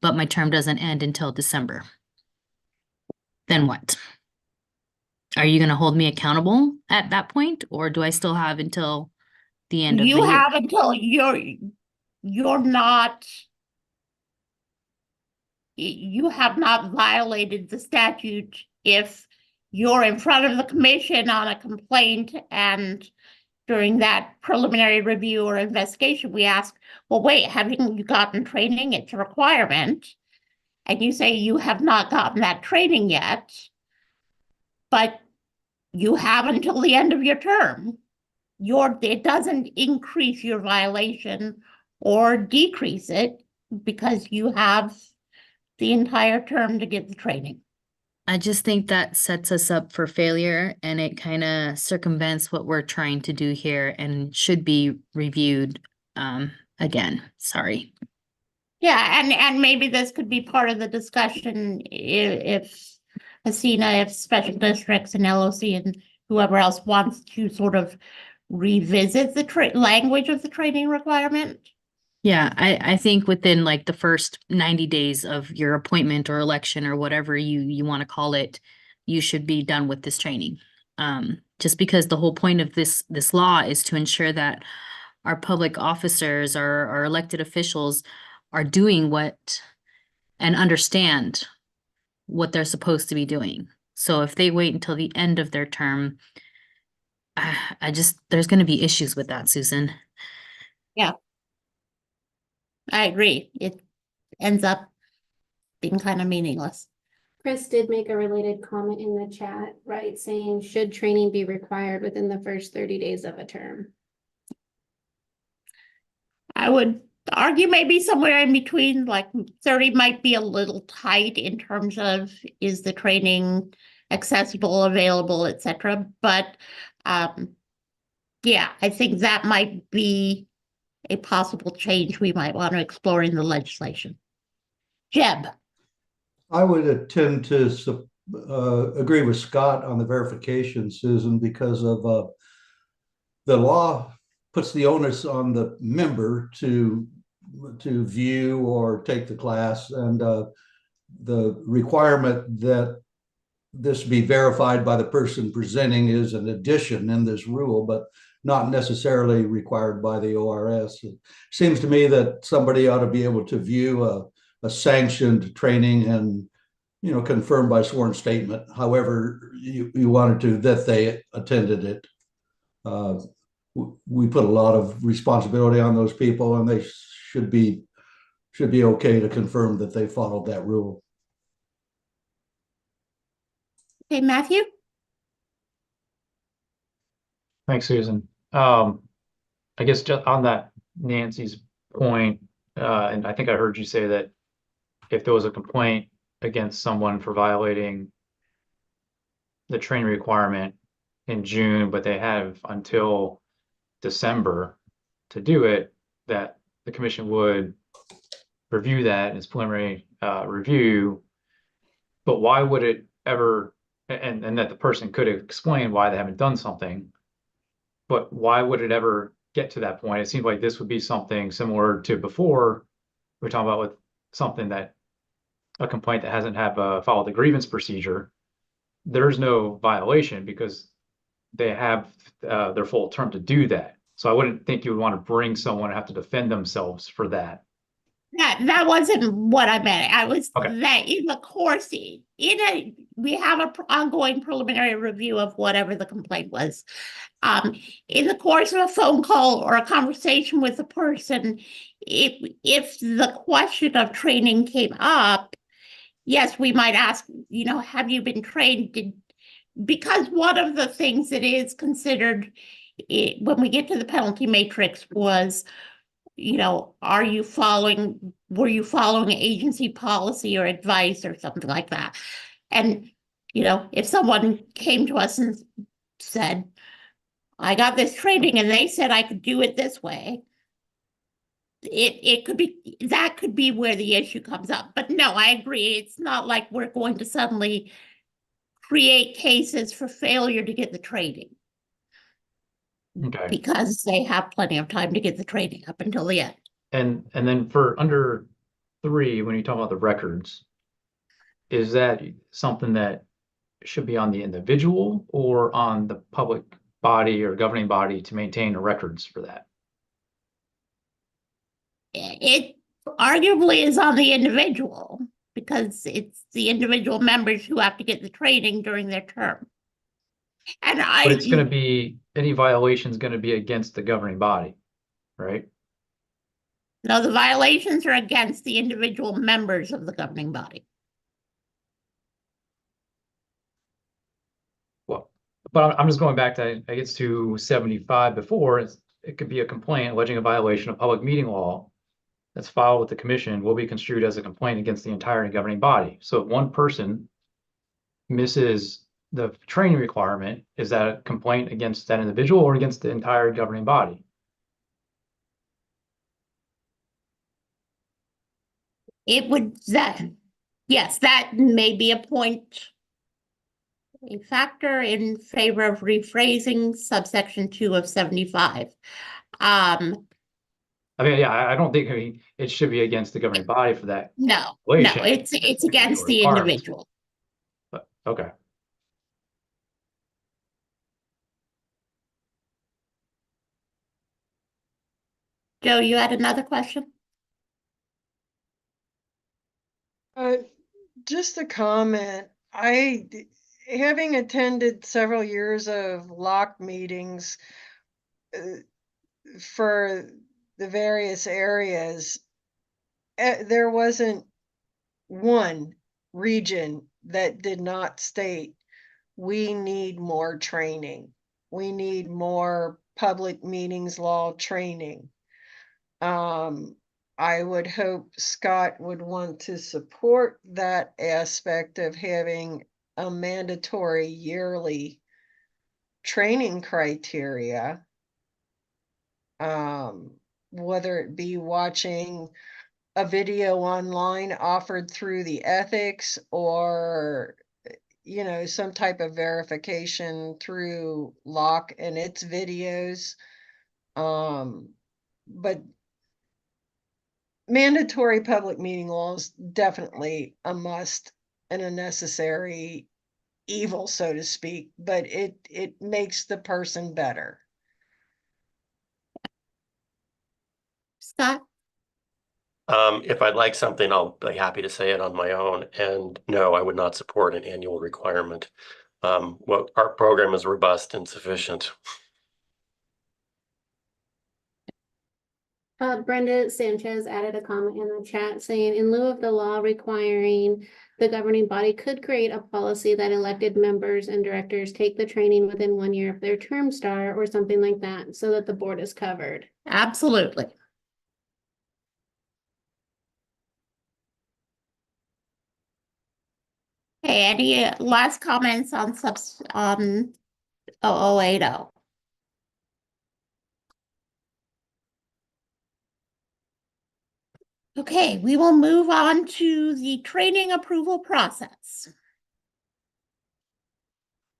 but my term doesn't end until December? Then what? Are you going to hold me accountable at that point, or do I still have until the end of the year? You have until you have not violated the statute if you're in front of the commission on a complaint, and during that preliminary review or investigation, we ask, well, wait, haven't you gotten training? It's a requirement. And you say you have not gotten that training yet, but you have until the end of your term. It doesn't increase your violation or decrease it because you have the entire term to get the training. I just think that sets us up for failure, and it kind of circumvents what we're trying to do here and should be reviewed again. Sorry. Yeah, and maybe this could be part of the discussion if Hasina, if special districts and LOC and whoever else wants to sort of revisit the language of the training requirement. Yeah, I think within like the first 90 days of your appointment or election or whatever you want to call it, you should be done with this training. Just because the whole point of this law is to ensure that our public officers, our elected officials are doing what and understand what they're supposed to be doing. So if they wait until the end of their term, there's going to be issues with that, Susan. Yeah. I agree. It ends up being kind of meaningless. Chris did make a related comment in the chat, right, saying, should training be required within the first 30 days of a term? I would argue maybe somewhere in between, like 30 might be a little tight in terms of, is the training accessible, available, etc. But yeah, I think that might be a possible change we might want to explore in the legislation. Jeb. I would tend to agree with Scott on the verification, Susan, because of the law puts the onus on the member to view or take the class, and the requirement that this be verified by the person presenting is an addition in this rule, but not necessarily required by the ORS. It seems to me that somebody ought to be able to view a sanctioned training and, you know, confirmed by sworn statement, however you wanted to, that they attended it. We put a lot of responsibility on those people, and they should be okay to confirm that they followed that rule. Okay, Matthew. Thanks, Susan. I guess just on that Nancy's point, and I think I heard you say that if there was a complaint against someone for violating the training requirement in June, but they have until December to do it, that the commission would review that in its preliminary review. But why would it ever, and that the person could explain why they haven't done something, but why would it ever get to that point? It seems like this would be something similar to before we're talking about, with something that a complaint that hasn't followed the grievance procedure. There's no violation because they have their full term to do that. So I wouldn't think you would want to bring someone and have to defend themselves for that. That wasn't what I meant. I was Okay. that in the course, we have an ongoing preliminary review of whatever the complaint was. In the course of a phone call or a conversation with a person, if the question of training came up, yes, we might ask, you know, have you been trained? Because one of the things that is considered when we get to the penalty matrix was, you know, were you following agency policy or advice or something like that? And, you know, if someone came to us and said, I got this training and they said I could do it this way, that could be where the issue comes up. But no, I agree. It's not like we're going to suddenly create cases for failure to get the training. Okay. Because they have plenty of time to get the training up until the end. And then for under 3, when you talk about the records, is that something that should be on the individual or on the public body or governing body to maintain the records for that? It arguably is on the individual, because it's the individual members who have to get the training during their term. And But it's going to be, any violation is going to be against the governing body, right? No, the violations are against the individual members of the governing body. Well, but I'm just going back to, I guess, to 75 before. It could be a complaint alleging a violation of public meeting law that's filed with the commission will be construed as a complaint against the entire governing body. So if one person misses the training requirement, is that a complaint against that individual or against the entire governing body? It would, yes, that may be a factor in favor of rephrasing subsection 2 of 75. I mean, yeah, I don't think it should be against the governing body for that. No, violation. it's against the individual. But, okay. Joe, you had another question? Just a comment. Having attended several years of LOC meetings for the various areas, there wasn't one region that did not state, we need more training. We need more public meetings law training. I would hope Scott would want to support that aspect of having a mandatory yearly training criteria. Whether it be watching a video online offered through the ethics or, you know, some type of verification through LOC and its videos. But mandatory public meeting law is definitely a must and a necessary evil, so to speak, but it makes the person better. Scott? If I'd like something, I'll be happy to say it on my own. And no, I would not support an annual requirement. Well, our program is robust and sufficient. Brenda Sanchez added a comment in the chat saying, in lieu of the law requiring the governing body could create a policy that elected members and directors take the training within 1 year of their term start or something like that, so that the board is covered. Absolutely. Okay, any last comments on 0080? Okay, we will move on to the training approval process.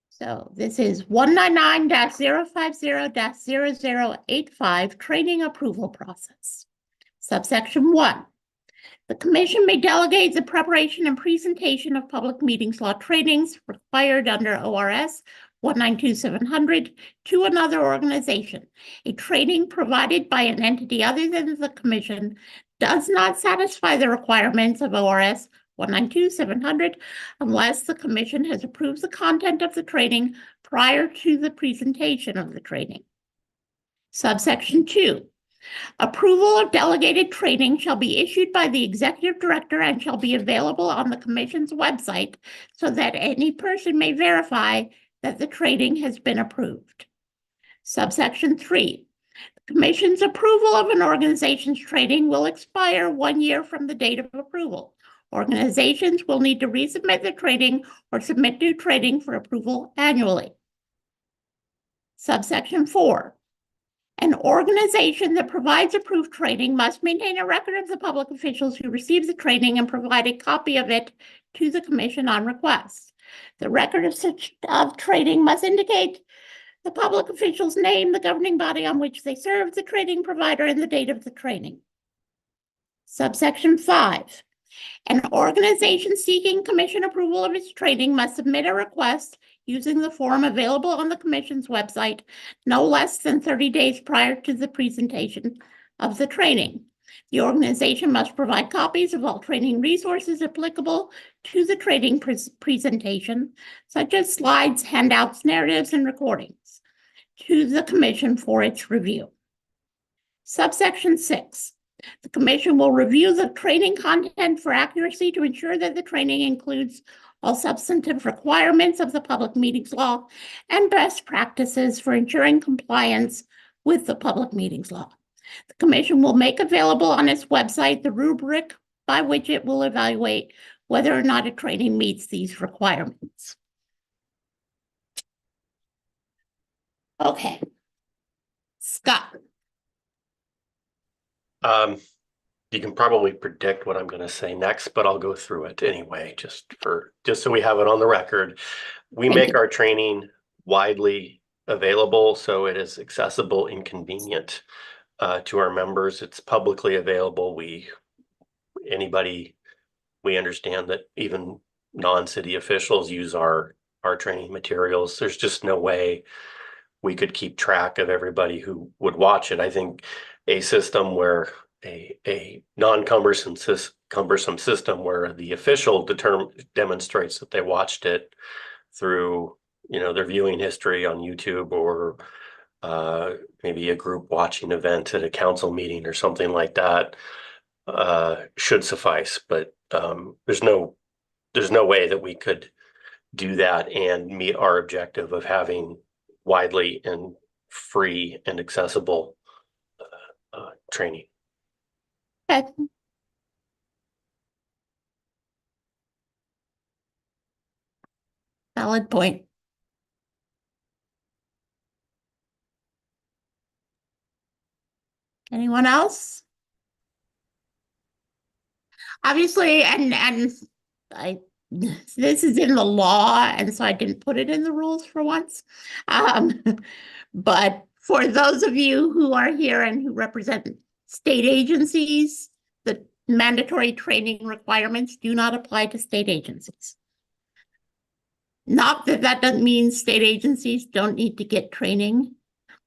So this is 199-050-0085 training approval process. Subsection 1. The commission may delegate the preparation and presentation of public meetings law trainings required under ORS 192-700 to another organization. A training provided by an entity other than the commission does not satisfy the requirements of ORS 192-700 unless the commission has approved the content of the training prior to the presentation of the training. Subsection 2. Approval of delegated training shall be issued by the executive director and shall be available on the commission's website so that any person may verify that the training has been approved. Subsection 3. The commission's approval of an organization's training will expire 1 year from the date of approval. Organizations will need to resubmit the training or submit new training for approval annually. Subsection 4. An organization that provides approved training must maintain a record of the public officials who receive the training and provide a copy of it to the commission on request. The record of such training must indicate the public official's name, the governing body on which they serve, the training provider, and the date of the training. Subsection 5. An organization seeking commission approval of its training must submit a request using the form available on the commission's website no less than 30 days prior to the presentation of the training. The organization must provide copies of all training resources applicable to the training presentation, such as slides, handouts, narratives, and recordings, to the commission for its review. Subsection 6. The commission will review the training content for accuracy to ensure that the training includes all substantive requirements of the public meetings law and best practices for ensuring compliance with the public meetings law. The commission will make available on its website the rubric by which it will evaluate whether or not a training meets these requirements. Okay. Scott. You can probably predict what I'm going to say next, but I'll go through it anyway, just so we have it on the record. We make our training widely available, so it is accessible and convenient to our members. It's publicly available. We understand that even non-city officials use our training materials. There's just no way we could keep track of everybody who would watch it. I think a system where a non-cumbersome cumbersome system where the official demonstrates that they watched it through, their viewing history on YouTube, or maybe a group watching event at a council meeting or something like that, should suffice. But there's no way that we could do that and meet our objective of having widely and free and accessible training. Okay. Valid point. Anyone else? Obviously, and this is in the law, and so I didn't put it in the rules for once. But for those of you who are here and who represent state agencies, the mandatory training requirements do not apply to state agencies. Not that that doesn't mean state agencies don't need to get training.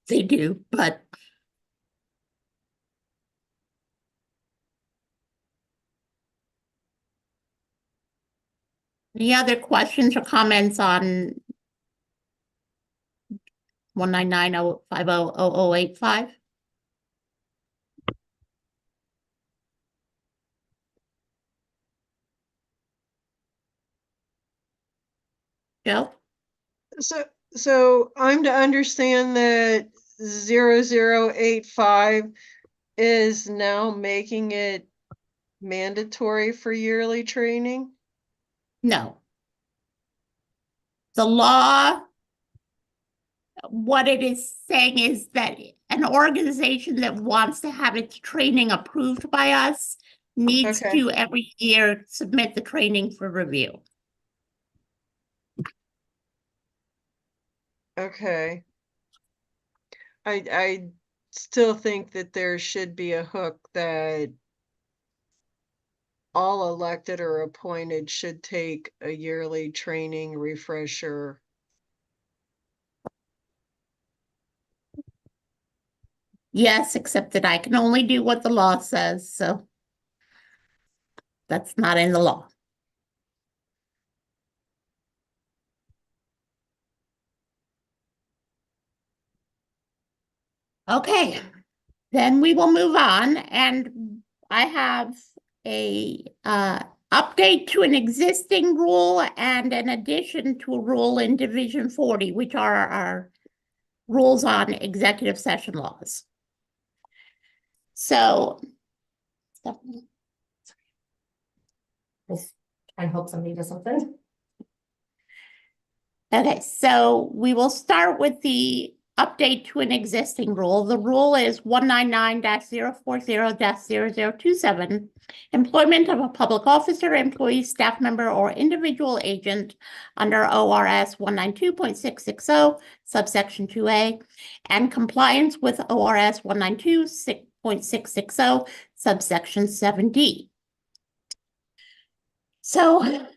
They do, but any other questions or comments on 199.050.0085? Joe? So I'm to understand that 0085 is now making it mandatory for yearly training? No. The law, what it is saying is that an organization that wants to have its training approved by us needs to every year submit the training for review. Okay. I still think that there should be a hook that all elected or appointed should take a yearly training refresher. Yes, except that I can only do what the law says, so that's not in the law. Okay, then we will move on, and I have a update to an existing rule and an addition to a rule in Division 40, which are our rules on executive session laws. So, I hope somebody does something. Okay, so we will start with the update to an existing rule. The rule is 199-040-0027, employment of a public officer, employee, staff member, or individual agent under ORS 192.660, subsection 2A, and compliance with ORS 192.660, subsection 7D. So,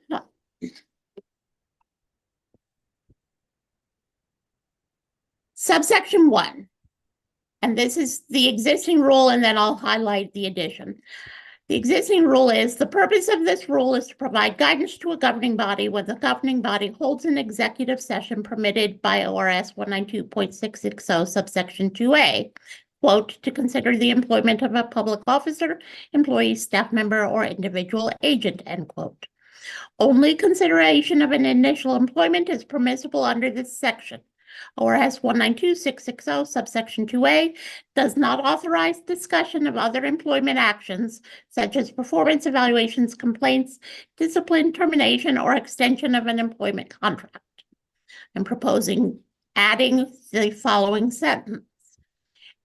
subsection 1, and this is the existing rule, and then I'll highlight the addition. The existing rule is, the purpose of this rule is to provide guidance to a governing body when the governing body holds an executive session permitted by ORS 192.660, subsection 2A, quote, to consider the employment of a public officer, employee, staff member, or individual agent, end quote. Only consideration of an initial employment is permissible under this section. ORS 192.660, subsection 2A, does not authorize discussion of other employment actions, such as performance evaluations, complaints, discipline, termination, or extension of an employment contract. I'm proposing adding the following sentence.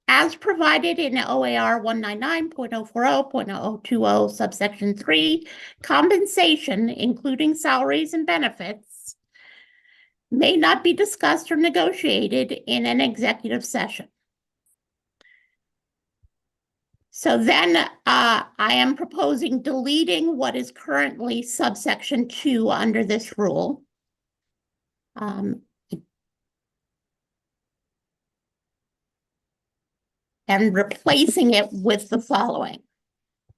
As provided in OAR 199.040.0020, subsection 3, compensation, including salaries and benefits, may not be discussed or negotiated in an executive session. So then I am proposing deleting what is currently subsection 2 under this rule. and replacing it with the following.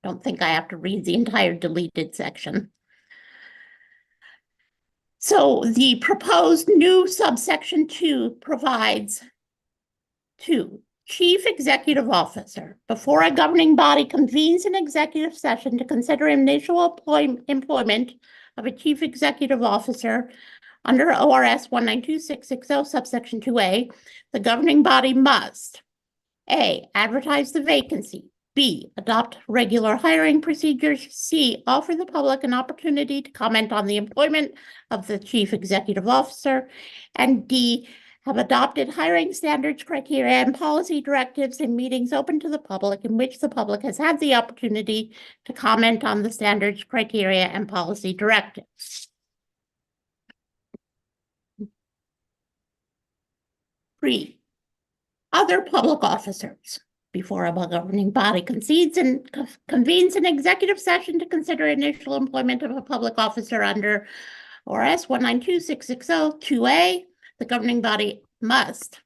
Don't think I have to read the entire deleted section. So the proposed new subsection 2 provides to Chief Executive Officer, before a governing body convenes an executive session to consider initial employment of a Chief Executive Officer under ORS 192660 subsection 2A, the governing body must A, advertise the vacancy, B, adopt regular hiring procedures, C, offer the public an opportunity to comment on the employment of the Chief Executive Officer, and D, have adopted hiring standards, criteria, and policy directives in meetings open to the public in which the public has had the opportunity to comment on the standards, criteria, and policy directives. 3, other public officers. Before a governing body convenes an executive session to consider initial employment of a public officer under ORS 192660 2A, the governing body must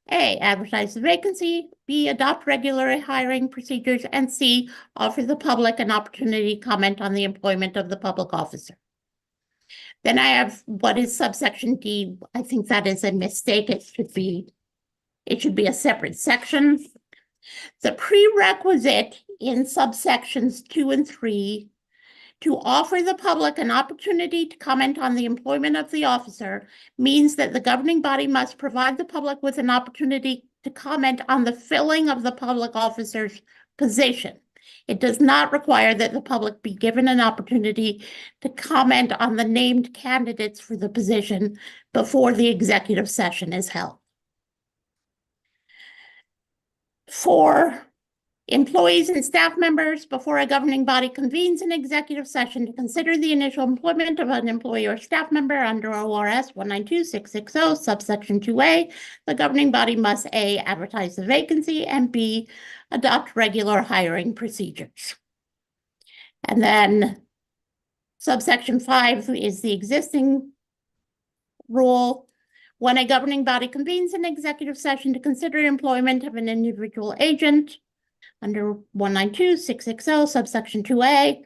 A, advertise the vacancy, B, adopt regular hiring procedures, and C, offer the public an opportunity to comment on the employment of the public officer. Then I have what is subsection D. I think that is a mistake. It should be a separate section. The prerequisite in subsections 2 and 3 to offer the public an opportunity to comment on the employment of the officer means that the governing body must provide the public with an opportunity to comment on the filling of the public officer's position. It does not require that the public be given an opportunity to comment on the named candidates for the position before the executive session is held. For employees and staff members, before a governing body convenes an executive session to consider the initial employment of an employee or staff member under ORS 192660 subsection 2A, the governing body must A, advertise the vacancy, and B, adopt regular hiring procedures. And then subsection 5 is the existing rule. When a governing body convenes an executive session to consider employment of an individual agent under 192660 subsection 2A,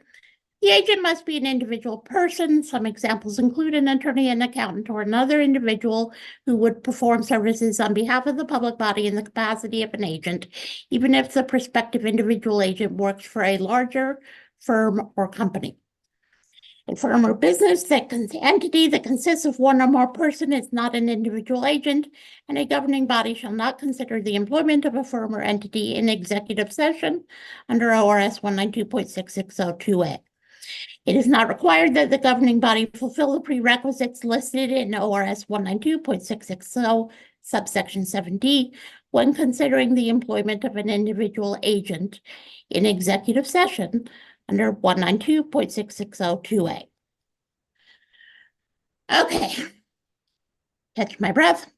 the agent must be an individual person. Some examples include an attorney, an accountant, or another individual who would perform services on behalf of the public body in the capacity of an agent, even if the prospective individual agent works for a larger firm or company. A firm or business entity that consists of one or more persons is not an individual agent, and a governing body shall not consider the employment of a firm or entity in executive session under ORS 192.660 2A. It is not required that the governing body fulfill the prerequisites listed in ORS 192.660 subsection 7D when considering the employment of an individual agent in executive session under 192.660 2A. Okay, catch my breath.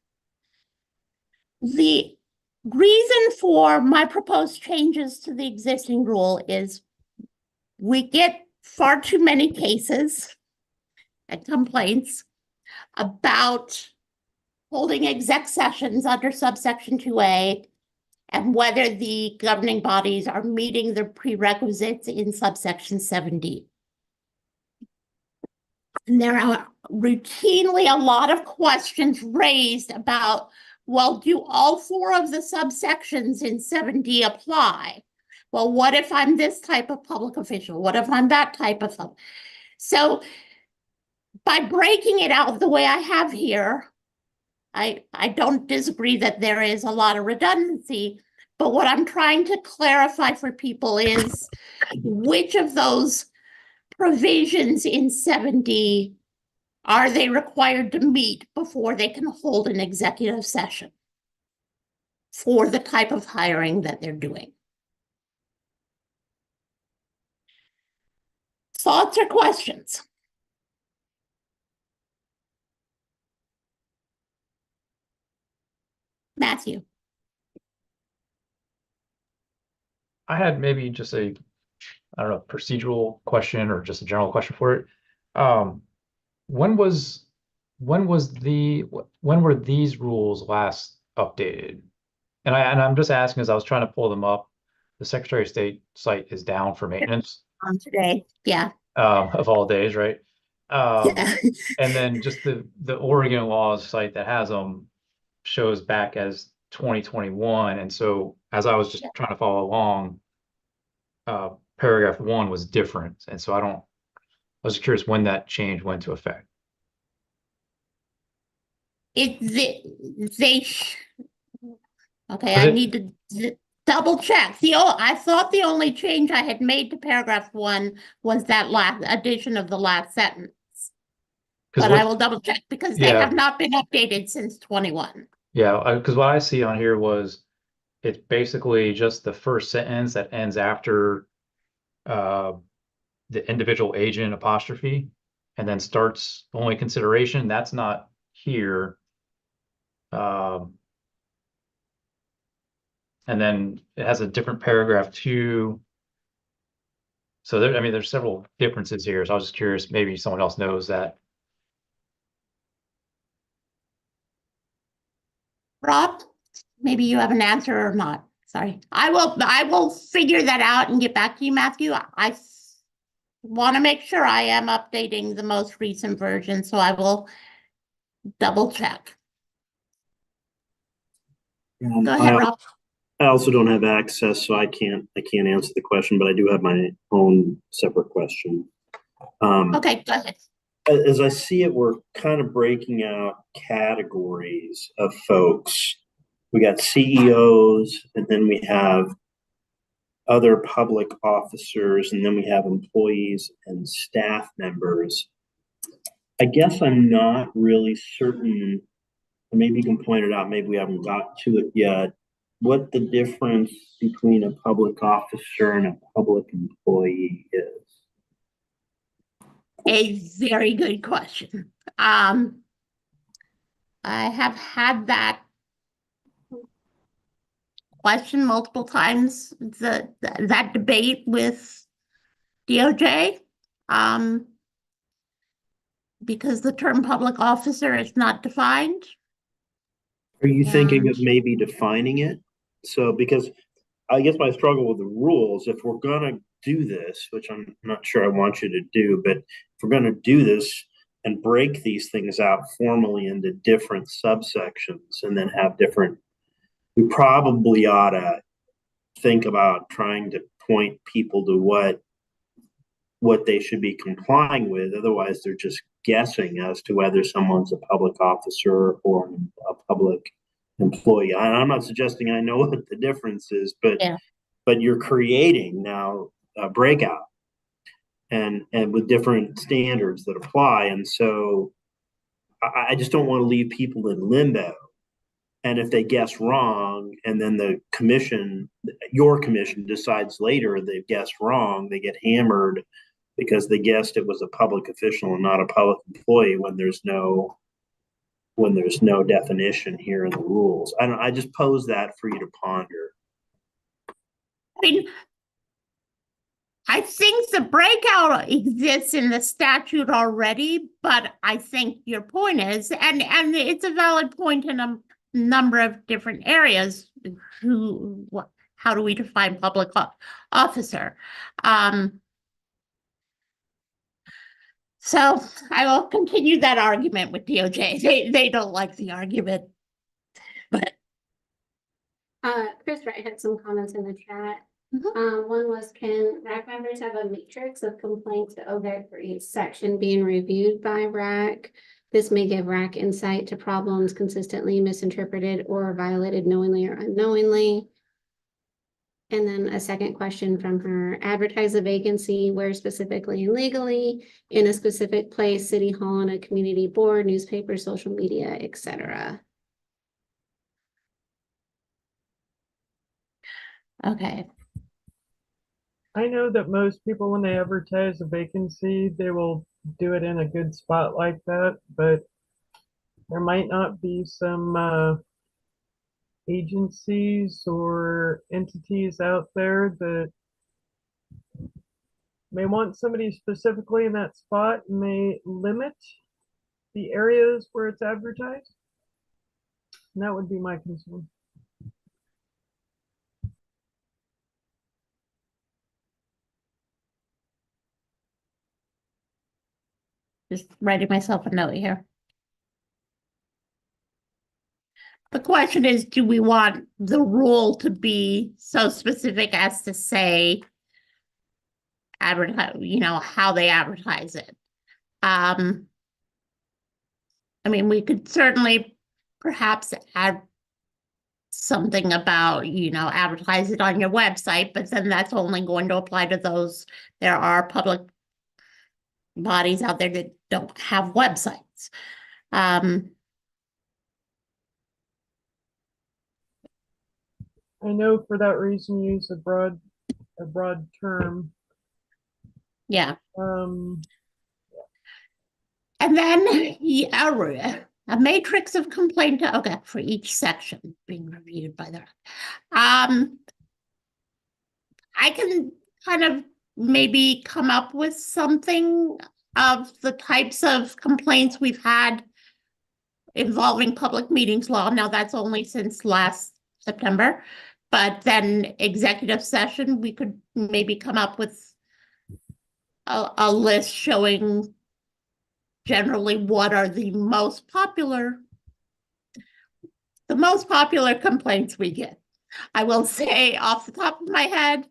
The reason for my proposed changes to the existing rule is we get far too many cases and complaints about holding exec sessions under subsection 2A and whether the governing bodies are meeting the prerequisites in subsection 7D. And there are routinely a lot of questions raised about, well, do all 4 of the subsections in 7D apply? Well, what if I'm this type of public official? What if I'm that type of? So by breaking it out the way I have here, I don't disagree that there is a lot of redundancy, but what I'm trying to clarify for people is which of those provisions in 7D are they required to meet before they can hold an executive session for the type of hiring that they're doing? Thoughts or questions? Matthew. I had maybe just I don't know, procedural question or just a general question for it. When were these rules last updated? And I'm just asking, as I was trying to pull them up, the Secretary of State site is down for maintenance, On today, yeah. of all days, right? Yeah. And then just the Oregon laws site that has them shows back as 2021. And so as I was just trying to follow along, paragraph 1 was different. And so I was curious when that change went into effect. Okay, I need to double check. I thought the only change I had made to paragraph 1 was that last addition of the last sentence. But I will double check because they have not been updated since 21. Yeah, because what I see on here was it's basically just the first sentence that ends after the individual agent apostrophe and then starts only consideration. That's not here. And then it has a different paragraph 2. So there, I mean, there's several differences here. So I was just curious, maybe someone else knows that. Rob, maybe you have an answer or not. Sorry. I will figure that out and get back to you, Matthew. I want to make sure I am updating the most recent version, so I will double check. Go ahead, Rob. I also don't have access, so I can't answer the question, but I do have my own separate question. Okay, go ahead. As I see it, we're kind of breaking out categories of folks. We got CEOs, and then we have other public officers, and then we have employees and staff members. I guess I'm not really certain, maybe you can point it out, maybe we haven't got to it yet, what the difference between a public officer and a public employee is. A very good question. I have had that question multiple times, that debate with DOJ, because the term public officer is not defined. Are you thinking of maybe defining it? So, because I guess my struggle with the rules, if we're gonna do this, which I'm not sure I want you to do, but if we're gonna do this and break these things out formally into different subsections and then have different, we probably ought to think about trying to point people to what they should be complying with. Otherwise, they're just guessing as to whether someone's a public officer or a public employee. I'm not suggesting I know what the difference is, but you're creating now a breakout and with different standards that apply. And so I just don't want to leave people in limbo. And if they guess wrong, and then the commission, your commission decides later they've guessed wrong, they get hammered because they guessed it was a public official and not a public employee when there's no definition here in the rules. I just pose that for you to ponder. I mean, I think the breakout exists in the statute already, but I think your point is, and it's a valid point in a number of different areas. How do we define public officer? So I will continue that argument with DOJ. They don't like the argument, but. Chris Wright had some comments in the chat. One was, can RAC members have a matrix of complaints to OVEC for each section being reviewed by RAC? This may give RAC insight to problems consistently misinterpreted or violated knowingly or unknowingly. And then a second question from her, advertise a vacancy where specifically and legally in a specific place, city hall, on a community board, newspaper, social media, etc. Okay. I know that most people, when they advertise a vacancy, they will do it in a good spot like that, but there might not be some agencies or entities out there that may want somebody specifically in that spot and may limit the areas where it's advertised. And that would be my concern. Just writing myself a note here. The question is, do we want the rule to be so specific as to say, advertise, how they advertise it? I mean, we could certainly perhaps add something about, advertise it on your website, but then that's only going to apply to those. There are public bodies out there that don't have websites. I know for that reason, use a broad term. Yeah. Um, And then a matrix of complaint, okay, for each section being reviewed by the. I can kind of maybe come up with something of the types of complaints we've had involving public meetings law. Now that's only since last September, but then executive session, we could maybe come up with a list showing generally what are the most popular complaints we get. I will say off the top of my head,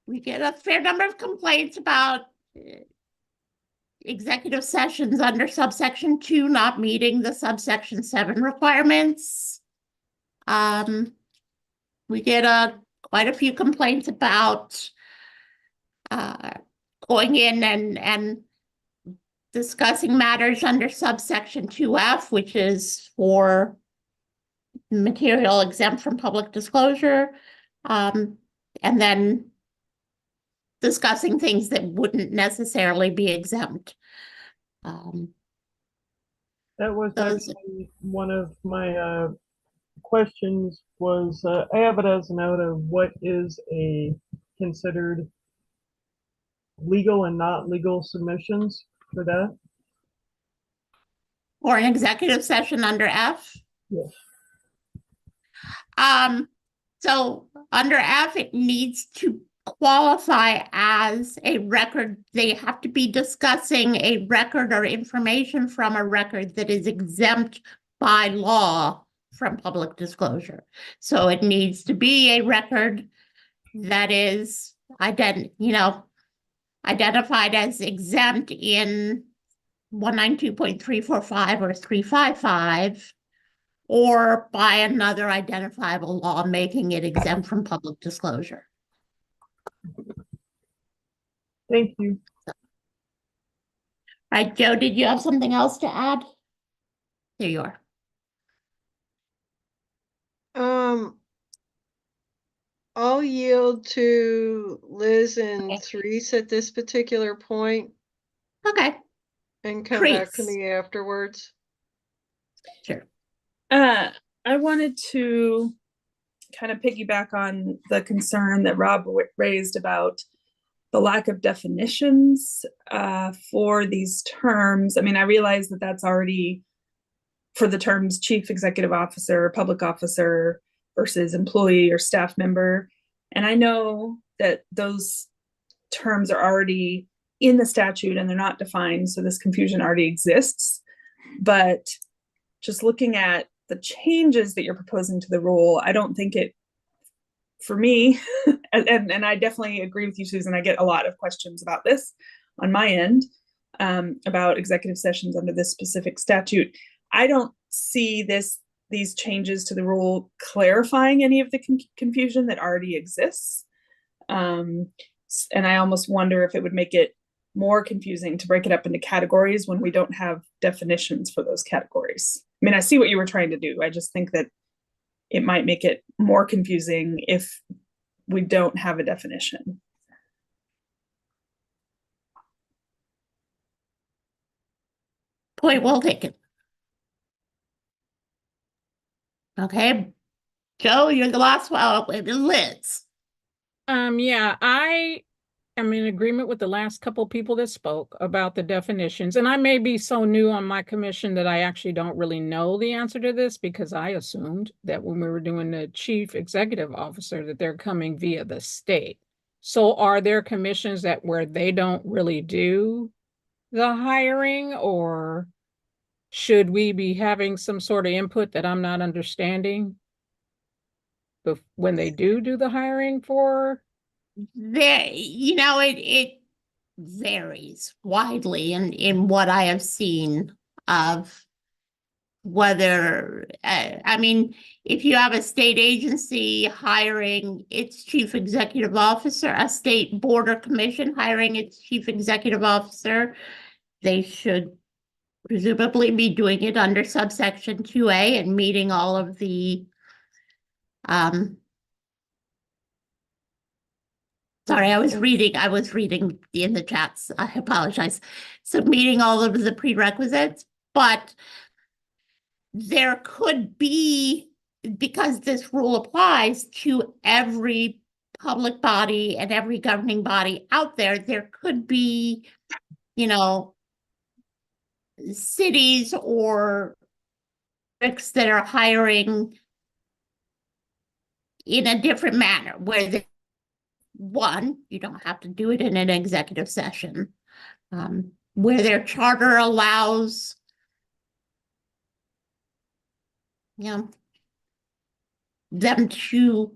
we get a fair number of complaints about executive sessions under subsection 2 not meeting the subsection 7 requirements. We get quite a few complaints about going in and discussing matters under subsection 2F, which is for material exempt from public disclosure, and then discussing things that wouldn't necessarily be exempt. That was actually one of my questions was, I have it as a note of what is considered legal and not legal submissions for that. Or an executive session under F? Yes. So under F, it needs to qualify as a record. They have to be discussing a record or information from a record that is exempt by law from public disclosure. So it needs to be a record that is identified as exempt in 192.345 or 355, or by another identifiable law making it exempt from public disclosure. Thank you. All right, Joe, did you have something else to add? There you are. I'll yield to Liz and Therese at this particular point. Okay. And come back to me afterwards. Sure. I wanted to kind of piggyback on the concern that Rob raised about the lack of definitions for these terms. I mean, I realize that that's already for the terms chief executive officer, public officer versus employee or staff member. And I know that those terms are already in the statute and they're not defined, so this confusion already exists. But just looking at the changes that you're proposing to the rule, I don't think it, for me, and I definitely agree with you, Susan, I get a lot of questions about this on my end, about executive sessions under this specific statute. I don't see these changes to the rule clarifying any of the confusion that already exists. And I almost wonder if it would make it more confusing to break it up into categories when we don't have definitions for those categories. I mean, I see what you were trying to do. I just think that it might make it more confusing if we don't have a definition. Point well taken. Okay, Joe, you're the last one. Liz. Yeah, I am in agreement with the last couple people that spoke about the definitions. And I may be so new on my commission that I actually don't really know the answer to this, because I assumed that when we were doing the chief executive officer that they're coming via the state. So are there commissions where they don't really do the hiring, or should we be having some sort of input that I'm not understanding when they do the hiring for? It varies widely in what I have seen of whether, if you have a state agency hiring its chief executive officer, a state board or commission hiring its chief executive officer, they should presumably be doing it under subsection 2A and meeting all of the sorry, I was reading in the chats. I apologize. So meeting all of the prerequisites, but there could be, because this rule applies to every public body and every governing body out there, there could be, cities or districts that are hiring in a different manner, where you don't have to do it in an executive session, where their charter allows them to,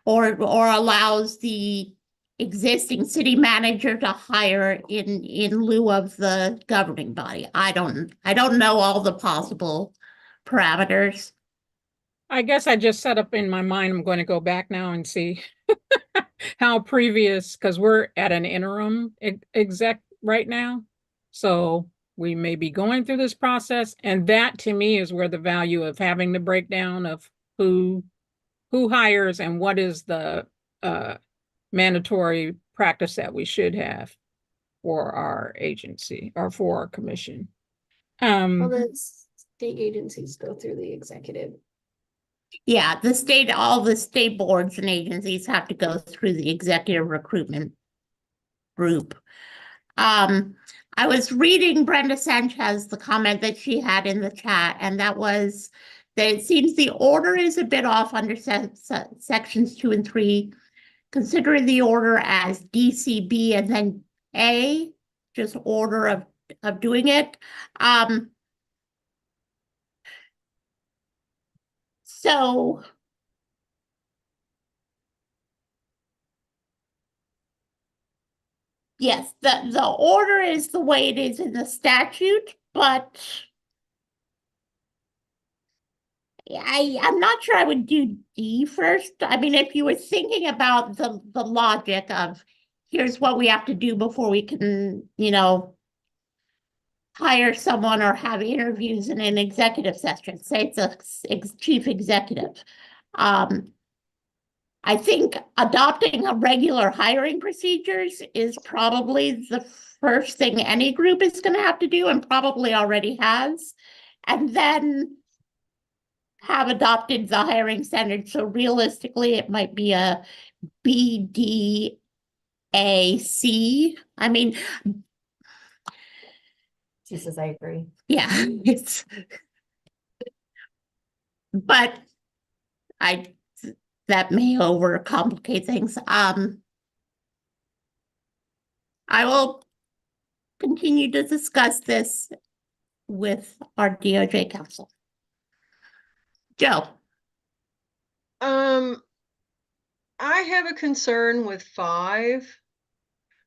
or allows the existing city manager to hire in lieu of the governing body. I don't know all the possible parameters. I guess I just set up in my mind, I'm going to go back now and see how previous, because we're at an interim exec right now. So we may be going through this process. And that to me is where the value of having the breakdown of who hires and what is the mandatory practice that we should have for our agency or for our commission. All the state agencies go through the executive. Yeah, all the state boards and agencies have to go through the executive recruitment group. I was reading Brenda Sanchez, the comment that she had in the chat, and that was that it seems the order is a bit off under sections 2 and 3, considering the order as DCB and then A, just order of doing it. So yes, the order is the way it is in the statute, but I'm not sure I would do D first. I mean, if you were thinking about the logic of here's what we have to do before we can, hire someone or have interviews in an executive session, say it's a chief executive. I think adopting a regular hiring procedures is probably the first thing any group is going to have to do, and probably already has, and then have adopted the hiring standard. So realistically, it might be a BDAC. I mean, She says, I agree. Yeah, but that may overcomplicate things. I will continue to discuss this with our DOJ counsel. Joe. I have a concern with 5,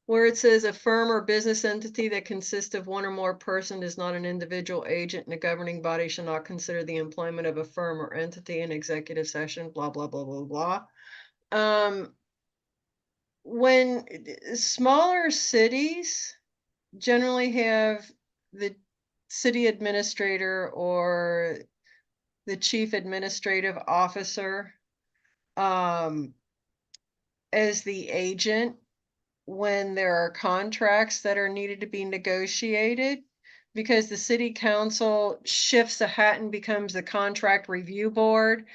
where it says a firm or business entity that consists of one or more persons is not an individual agent, and a governing body shall not consider the employment of a firm or entity in executive session, blah, blah, blah, blah, blah. When smaller cities generally have the city administrator or the chief administrative officer as the agent when there are contracts that are needed to be negotiated, because the city council shifts a hat and becomes the contract review board,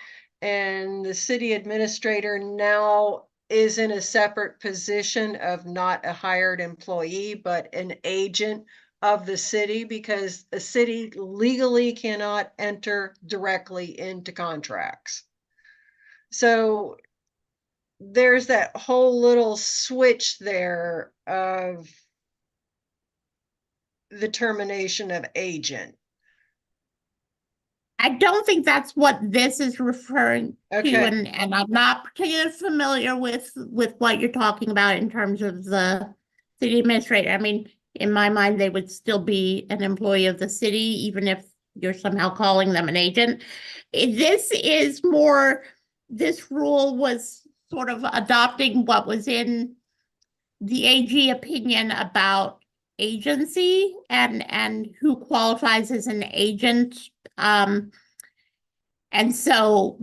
and the city administrator now is in a separate position of not a hired employee, but an agent of the city, because a city legally cannot enter directly into contracts. So there's that whole little switch there of the termination of agent. I don't think that's what this is referring to, Okay. and I'm not particularly familiar with what you're talking about in terms of the city administrator. I mean, in my mind, they would still be an employee of the city, even if you're somehow calling them an agent. This is more, this rule was sort of adopting what was in the AG opinion about agency and who qualifies as an agent. And so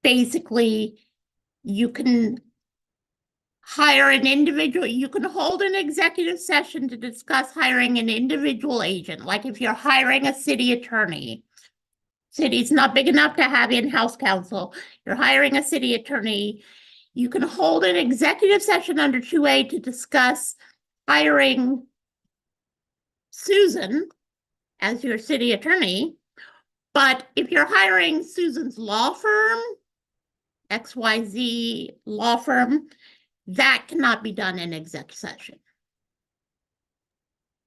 basically you can hire an individual, you can hold an executive session to discuss hiring an individual agent. Like if you're hiring a city attorney, city's not big enough to have in-house counsel, you're hiring a city attorney, you can hold an executive session under 2A to discuss hiring Susan as your city attorney. But if you're hiring Susan's law firm, XYZ law firm, that cannot be done in exec session.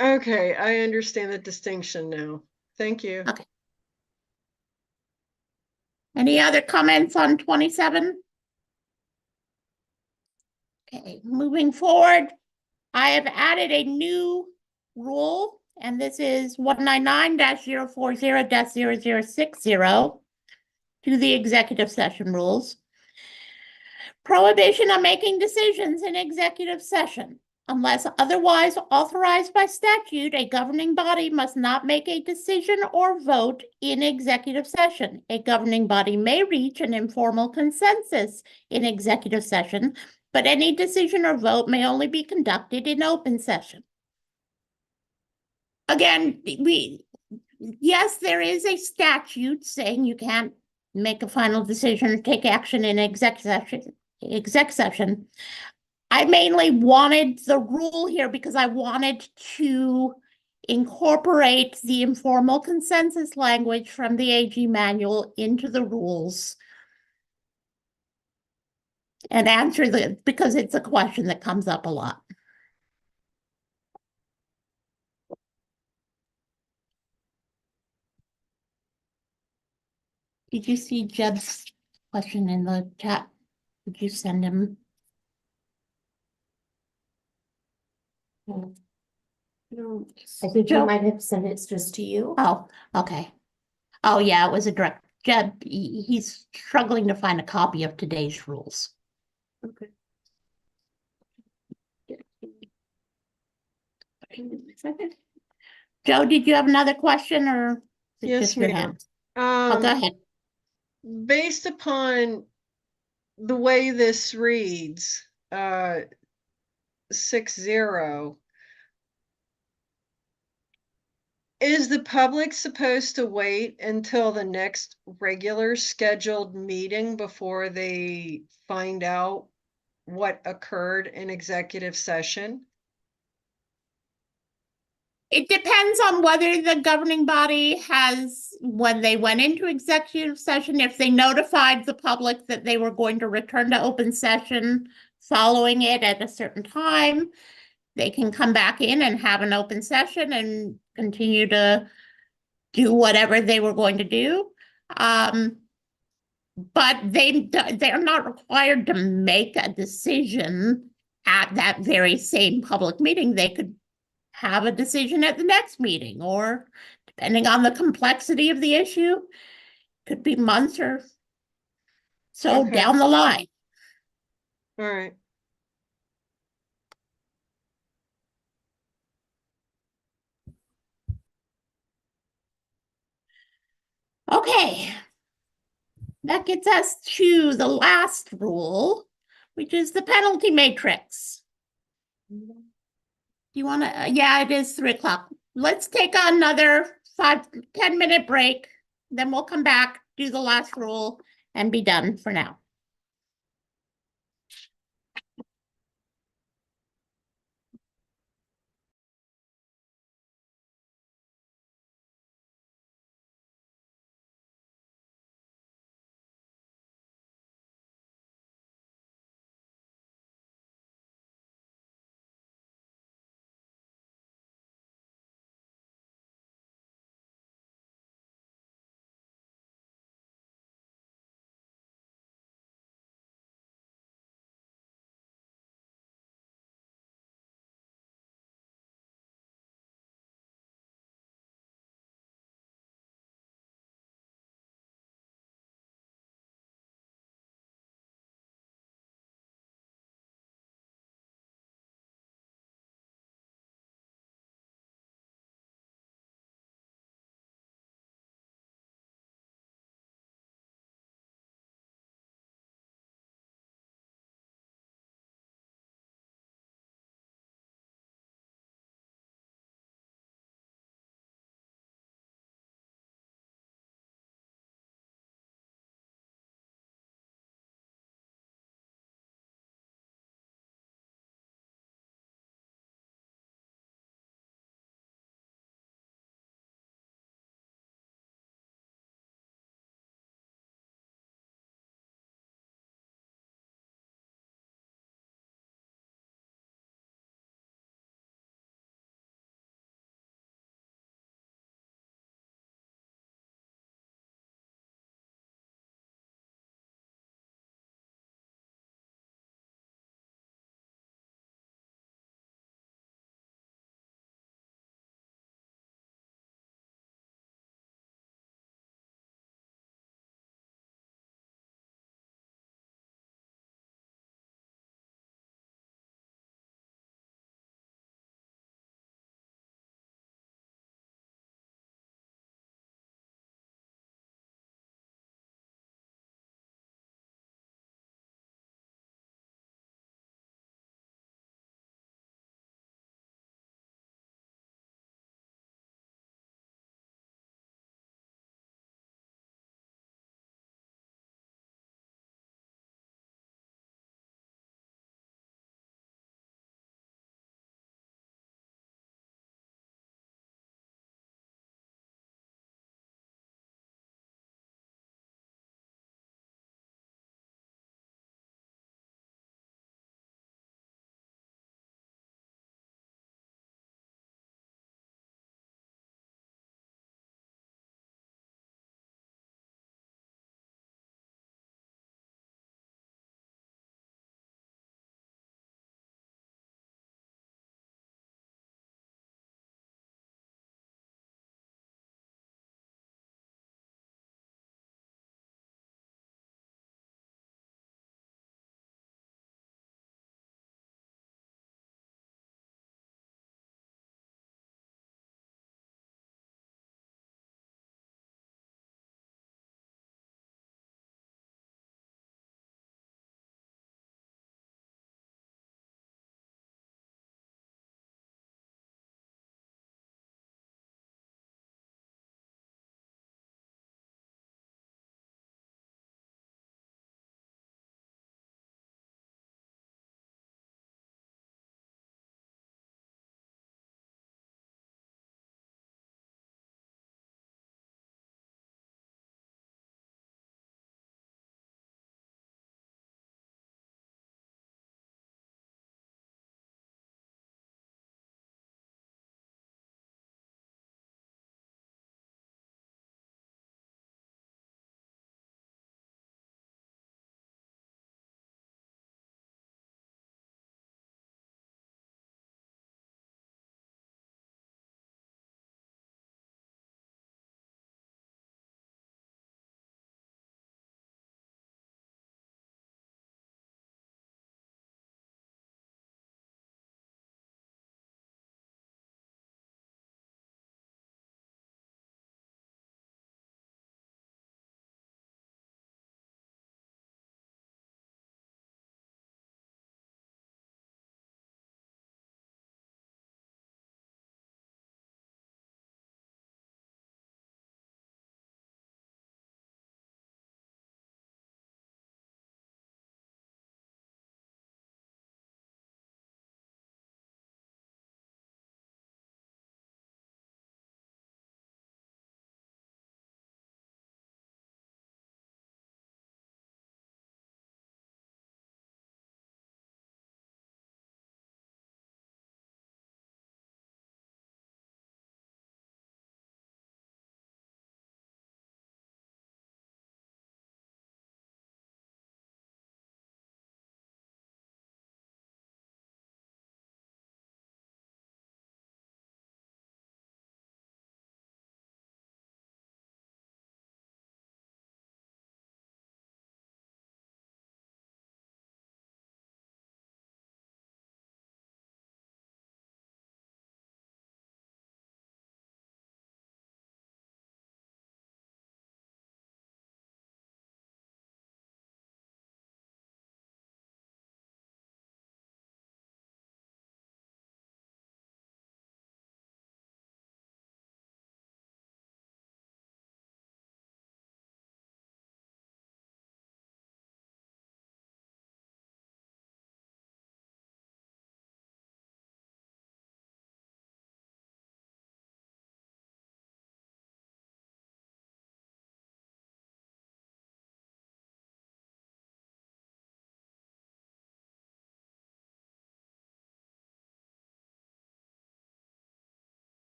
Okay, I understand the distinction now. Thank you. Okay. Any other comments on 27? Okay, moving forward, I have added a new rule, and this is 199-040-0060 to the executive session rules. Prohibition on making decisions in executive session. Unless otherwise authorized by statute, a governing body must not make a decision or vote in executive session. A governing body may reach an informal consensus in executive session, but any decision or vote may only be conducted in open session. Again, yes, there is a statute saying you can't make a final decision or take action in exec session. I mainly wanted the rule here because I wanted to incorporate the informal consensus language from the AG manual into the rules and answer because it's a question that comes up a lot. Did you see Jeb's question in the chat? Did you send him? I think you might have sent it just to you. Oh, okay. Oh, yeah, it was a direct. Jeb, he's struggling to find a copy of today's rules. Okay. Joe, did you have another question or is it Yes, just your ma'am. hand? Oh, go ahead. Based upon the way this reads, 6-0, is the public supposed to wait until the next regular scheduled meeting before they find out what occurred in executive session? It depends on whether the governing body has, when they went into executive session, if they notified the public that they were going to return to open session following it at a certain time, they can come back in and have an open session and continue to do whatever they were going to do. But they're not required to make a decision at that very same public meeting. They could have a decision at the next meeting, or depending on the complexity of the issue, could be months or so Okay. down the line. All right. Okay. That gets us to the last rule, which is the penalty matrix. Do you want to, yeah, it is 3 o'clock. Let's take another 10-minute break. Then we'll come back, do the last rule, and be done for now.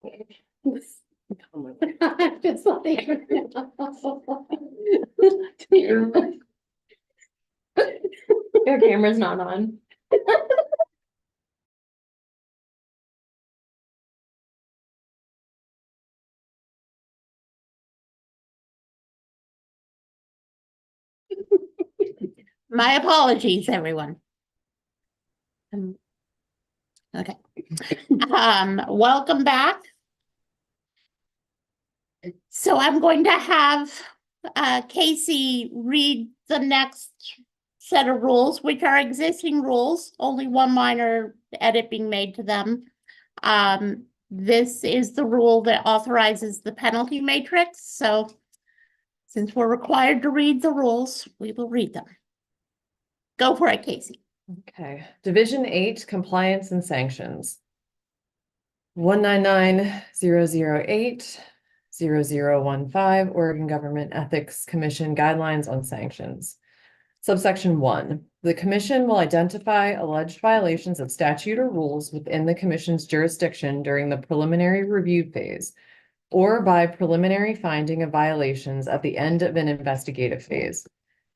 I'm just like. Your camera's not on. My apologies, everyone. Okay. Welcome back. So I'm going to have Casey read the next set of rules, which are existing rules, only one minor edit being made to them. This is the rule that authorizes the penalty matrix. So since we're required to read the rules, we will read them. Go for it, Casey. Okay, Division 8, Compliance and Sanctions. 199-008-0015, Oregon Government Ethics Commission Guidelines on Sanctions. Subsection 1, the commission will identify alleged violations of statute or rules within the commission's jurisdiction during the preliminary review phase or by preliminary finding of violations at the end of an investigative phase.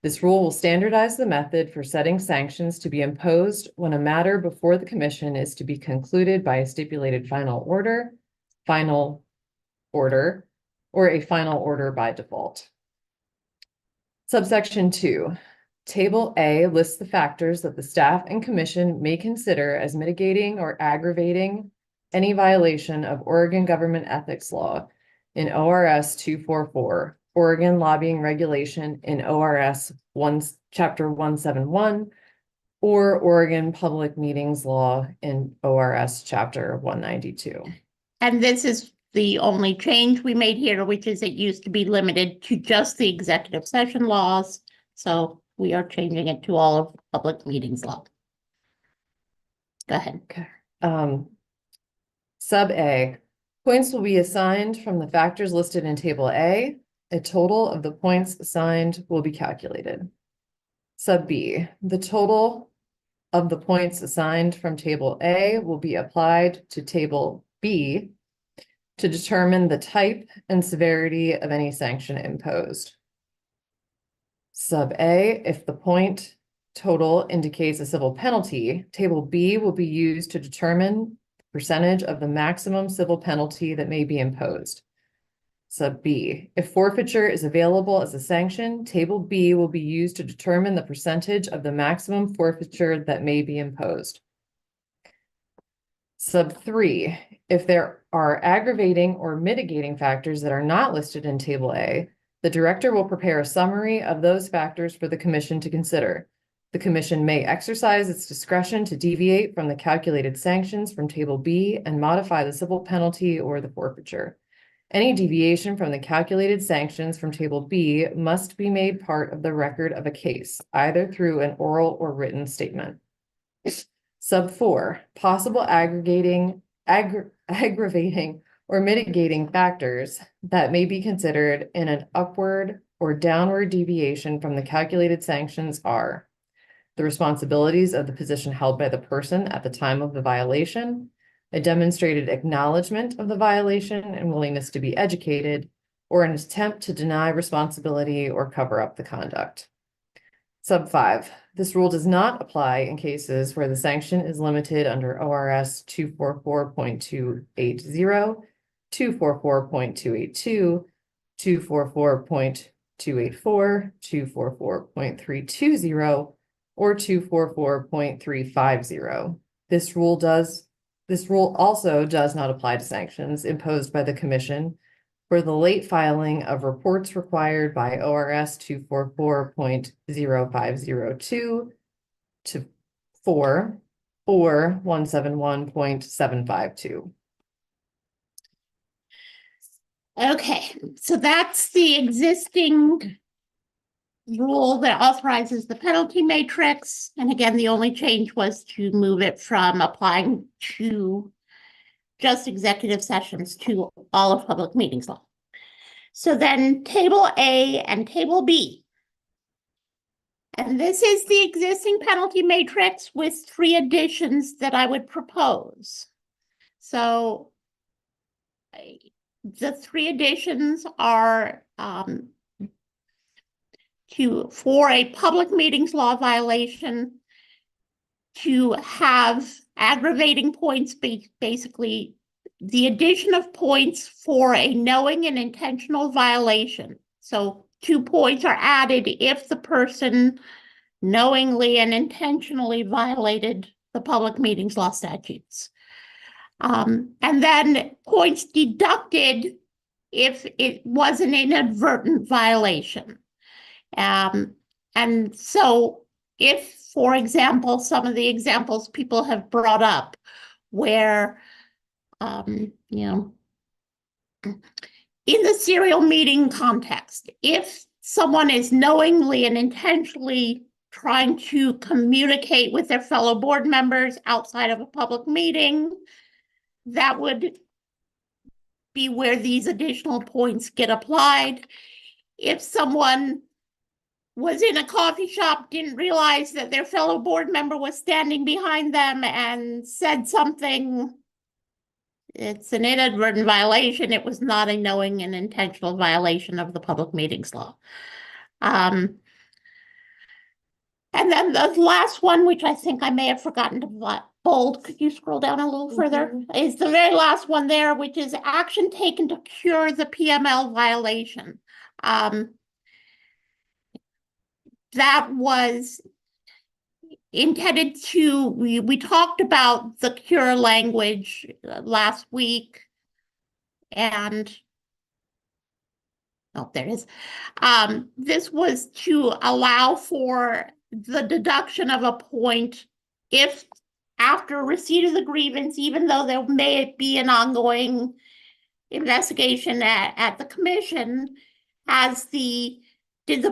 This rule will standardize the method for setting sanctions to be imposed when a matter before the commission is to be concluded by a stipulated final order, or a final order by default. Subsection 2, Table A lists the factors that the staff and commission may consider as mitigating or aggravating any violation of Oregon government ethics law in ORS 244, Oregon lobbying regulation in ORS Chapter 171, or Oregon public meetings law in ORS Chapter 192. And this is the only change we made here, which is it used to be limited to just the executive session laws. So we are changing it to all of public meetings law. Go ahead. Okay. Sub A, points will be assigned from the factors listed in Table A. A total of the points assigned will be calculated. Sub B, the total of the points assigned from Table A will be applied to Table B to determine the type and severity of any sanction imposed. Sub A, if the point total indicates a civil penalty, Table B will be used to determine the percentage of the maximum civil penalty that may be imposed. Sub B, if forfeiture is available as a sanction, Table B will be used to determine the percentage of the maximum forfeiture that may be imposed. Sub 3, if there are aggravating or mitigating factors that are not listed in Table A, the director will prepare a summary of those factors for the commission to consider. The commission may exercise its discretion to deviate from the calculated sanctions from Table B and modify the civil penalty or the forfeiture. Any deviation from the calculated sanctions from Table B must be made part of the record of a case, either through an oral or written statement. Sub 4, possible aggravating or mitigating factors that may be considered in an upward or downward deviation from the calculated sanctions are the responsibilities of the position held by the person at the time of the violation, a demonstrated acknowledgement of the violation and willingness to be educated, or an attempt to deny responsibility or cover up the conduct. Sub 5, this rule does not apply in cases where the sanction is limited under ORS 244.280, 244.282, 244.284, 244.320, or 244.350. This rule also does not apply to sanctions imposed by the commission for the late filing of reports required by ORS 244.0502 to 4 or 171.752. Okay, so that's the existing rule that authorizes the penalty matrix. And again, the only change was to move it from applying to just executive sessions to all of public meetings law. So then Table A and Table B. And this is the existing penalty matrix with 3 additions that I would propose. So the three additions are for a public meetings law violation to have aggravating points, basically the addition of points for a knowing and intentional violation. So 2 points are added if the person knowingly and intentionally violated the public meetings law statutes. And then points deducted if it was an inadvertent violation. And so if, for example, some of the examples people have brought up where, you know, in the serial meeting context, if someone is knowingly and intentionally trying to communicate with their fellow board members outside of a public meeting, that would be where these additional points get applied. If someone was in a coffee shop, didn't realize that their fellow board member was standing behind them and said something, it's an inadvertent violation. It was not a knowing and intentional violation of the public meetings law. And then the last one, which I think I may have forgotten to bold, could you scroll down a little further? Is the very last one there, which is action taken to cure the PML violation. That was intended to, we talked about the cure language last week, and oh, there it is. This was to allow for the deduction of a point if after receipt of the grievance, even though there may be an ongoing investigation at the commission, did the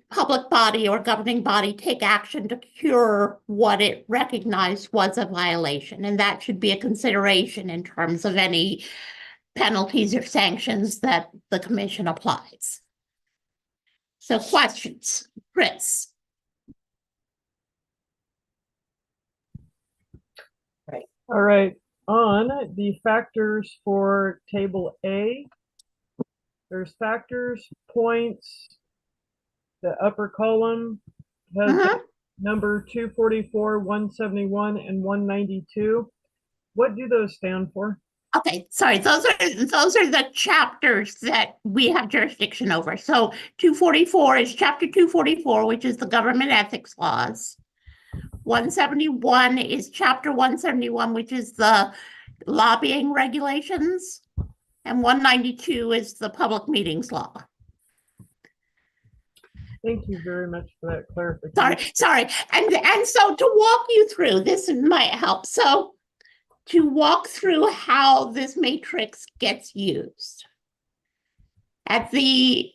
public body or governing body take action to cure what it recognized was a violation? And that should be a consideration in terms of any penalties or sanctions that the commission applies. So questions, Chris? Right. All right, on the factors for table A, there's factors, points, the upper column has number 244, 171, and 192. What do those stand for? Okay, sorry, those are the chapters that we have jurisdiction over. So 244 is chapter 244, which is the government ethics laws. 171 is chapter 171, which is the lobbying regulations. And 192 is the public meetings law. Thank you very much for that clarification. Sorry. And so to walk you through, this might help. So to walk through how this matrix gets used. At the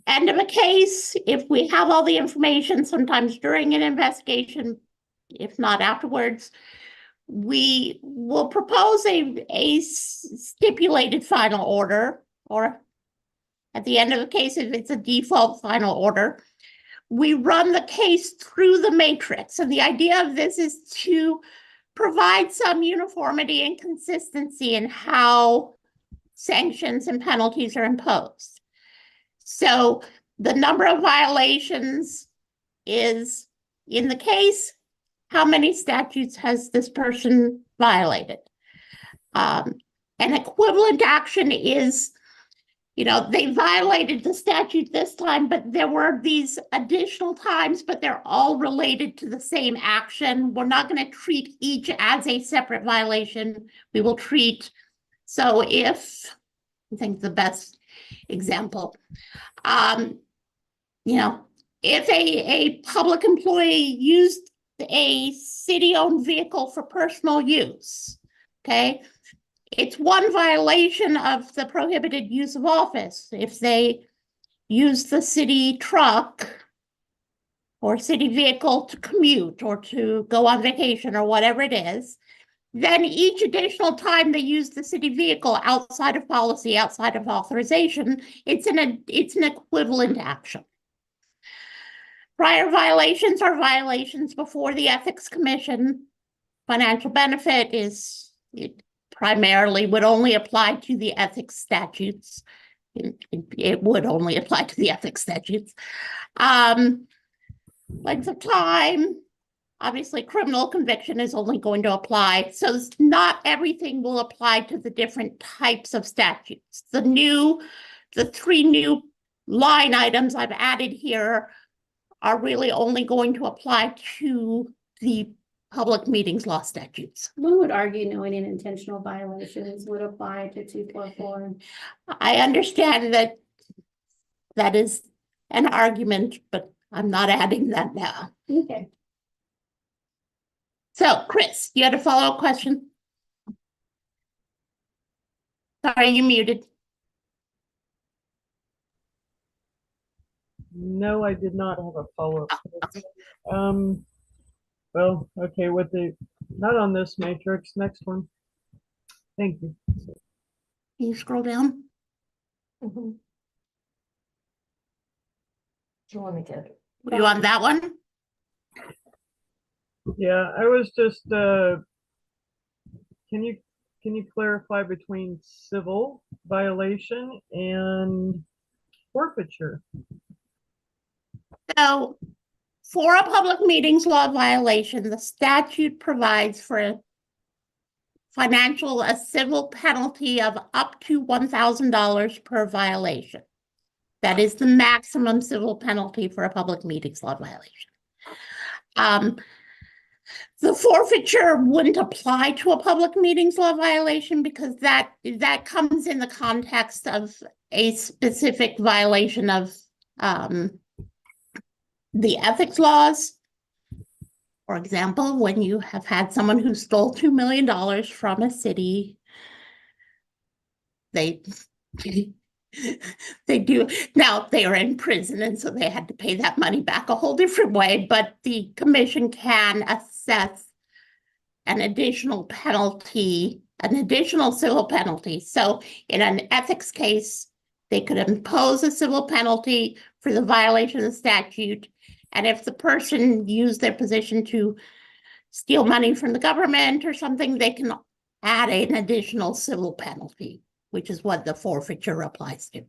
end of a case, if we have all the information, sometimes during an investigation, if not afterwards, we will propose a stipulated final order, or at the end of the case, if it's a default final order, we run the case through the matrix. And the idea of this is to provide some uniformity and consistency in how sanctions and penalties are imposed. So the number of violations is, in the case, how many statutes has this person violated? An equivalent action is, you know, they violated the statute this time, but there were these additional times, but they're all related to the same action. We're not going to treat each as a separate violation. We will treat, so if, I think the best example, you know, if a public employee used a city-owned vehicle for personal use, okay, it's one violation of the prohibited use of office. If they use the city truck or city vehicle to commute or to go on vacation or whatever it is, then each additional time they use the city vehicle outside of policy, outside of authorization, it's an equivalent action. Prior violations are violations before the Ethics Commission. Financial benefit is primarily would only apply to the ethics statutes. It would only apply to the ethics statutes. Length of time, obviously criminal conviction is only going to apply. So not everything will apply to the different types of statutes. The 3 new line items I've added here are really only going to apply to the public meetings law statutes. One would argue knowing and intentional violations would apply to 244. I understand that that is an argument, but I'm not adding that now. Okay. So, Chris, you had a follow-up question? Sorry, you muted. No, I did not have a follow-up. Well, okay, not on this matrix, next one. Thank you. Can you scroll down? Do you want me to? You on that one? Yeah, I was just, can you clarify between civil violation and forfeiture? So, for a public meetings law violation, the statute provides for a civil penalty of up to $1,000 per violation. That is the maximum civil penalty for a public meetings law violation. The forfeiture wouldn't apply to a public meetings law violation because that comes in the context of a specific violation of the ethics laws. For example, when you have had someone who stole $2 million from a city, they do. Now they are in prison, and so they had to pay that money back a whole different way, but the commission can assess an additional penalty, an additional civil penalty. So in an ethics case, they could impose a civil penalty for the violation of the statute. And if the person used their position to steal money from the government or something, they can add an additional civil penalty, which is what the forfeiture applies to.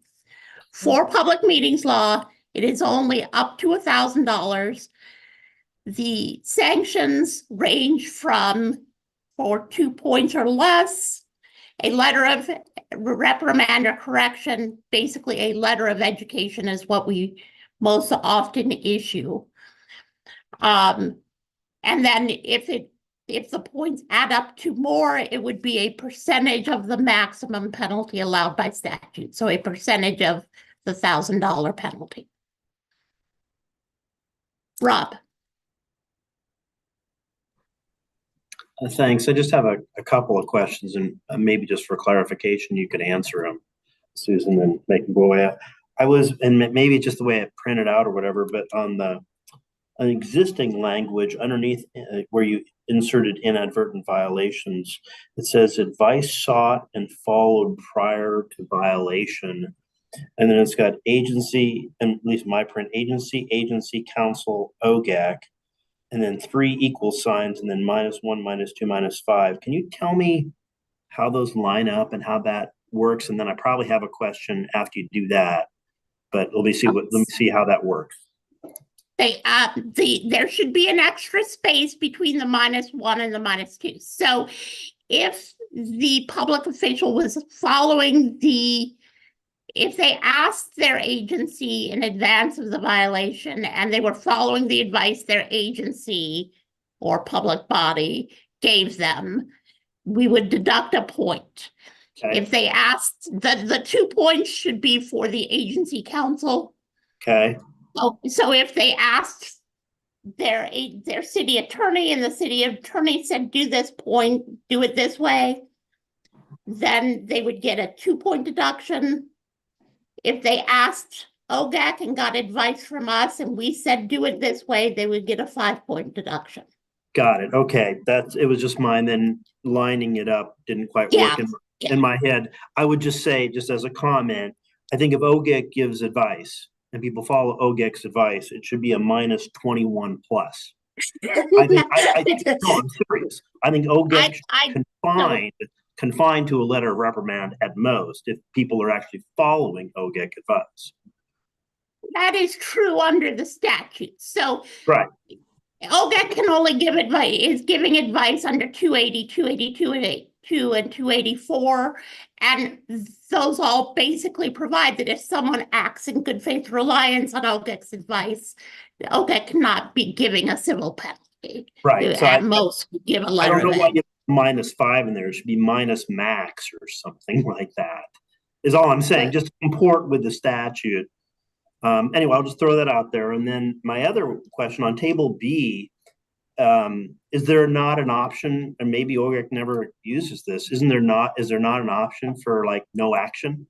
For public meetings law, it is only up to $1,000. The sanctions range from, for 2 points or less, a letter of reprimand or correction, basically a letter of education is what we most often issue. And then if the points add up to more, it would be a percentage of the maximum penalty allowed by statute. So a percentage of the $1,000 penalty. Rob. Thanks. I just have a couple of questions, and maybe just for clarification, you could answer them, Susan, and make them go away. And maybe just the way I printed out or whatever, but on an existing language underneath where you inserted inadvertent violations, it says advice sought and followed prior to violation. And then it's got agency, and at least my print, agency, council, OGAC, and then 3 equal signs, and then -1, -2, -5. Can you tell me how those line up and how that works? And then I probably have a question after you do that, but let me see how that works. There should be an extra space between the -1 and the -2. So if the public official was following if they asked their agency in advance of the violation and they were following the advice their agency or public body gave them, we would deduct a point. Okay. If they asked, the 2 points should be for the agency council. Okay. So if they asked their city attorney and the city attorney said, do it this way, then they would get a 2-point deduction. If they asked OGAC and got advice from us and we said, do it this way, they would get a 5-point deduction. Got it. Okay. It was just mine. Then lining it up didn't quite work in my head. I would just say, just as a comment, I think if OGAC gives advice and people follow OGAC's advice, it should be a -21 plus. I think, no, I'm serious. I think OGAC can find confined to a letter of reprimand at most if people are actually following OGEC advice. That is true under the statute. So right. OGEC can only give advice, is giving advice under 280, 282, and 284. And those all basically provide that if someone acts in good faith reliance on OGEC's advice, OGEC cannot be giving a civil penalty. Right. So at most, give a letter. I don't know why you -5 in there. It should be minus max or something like that. Is all I'm saying. Just comport with the statute. Anyway, I'll just throw that out there. And then my other question on table B, is there not an option, and maybe OGEC never uses this, is there not an option for like no action?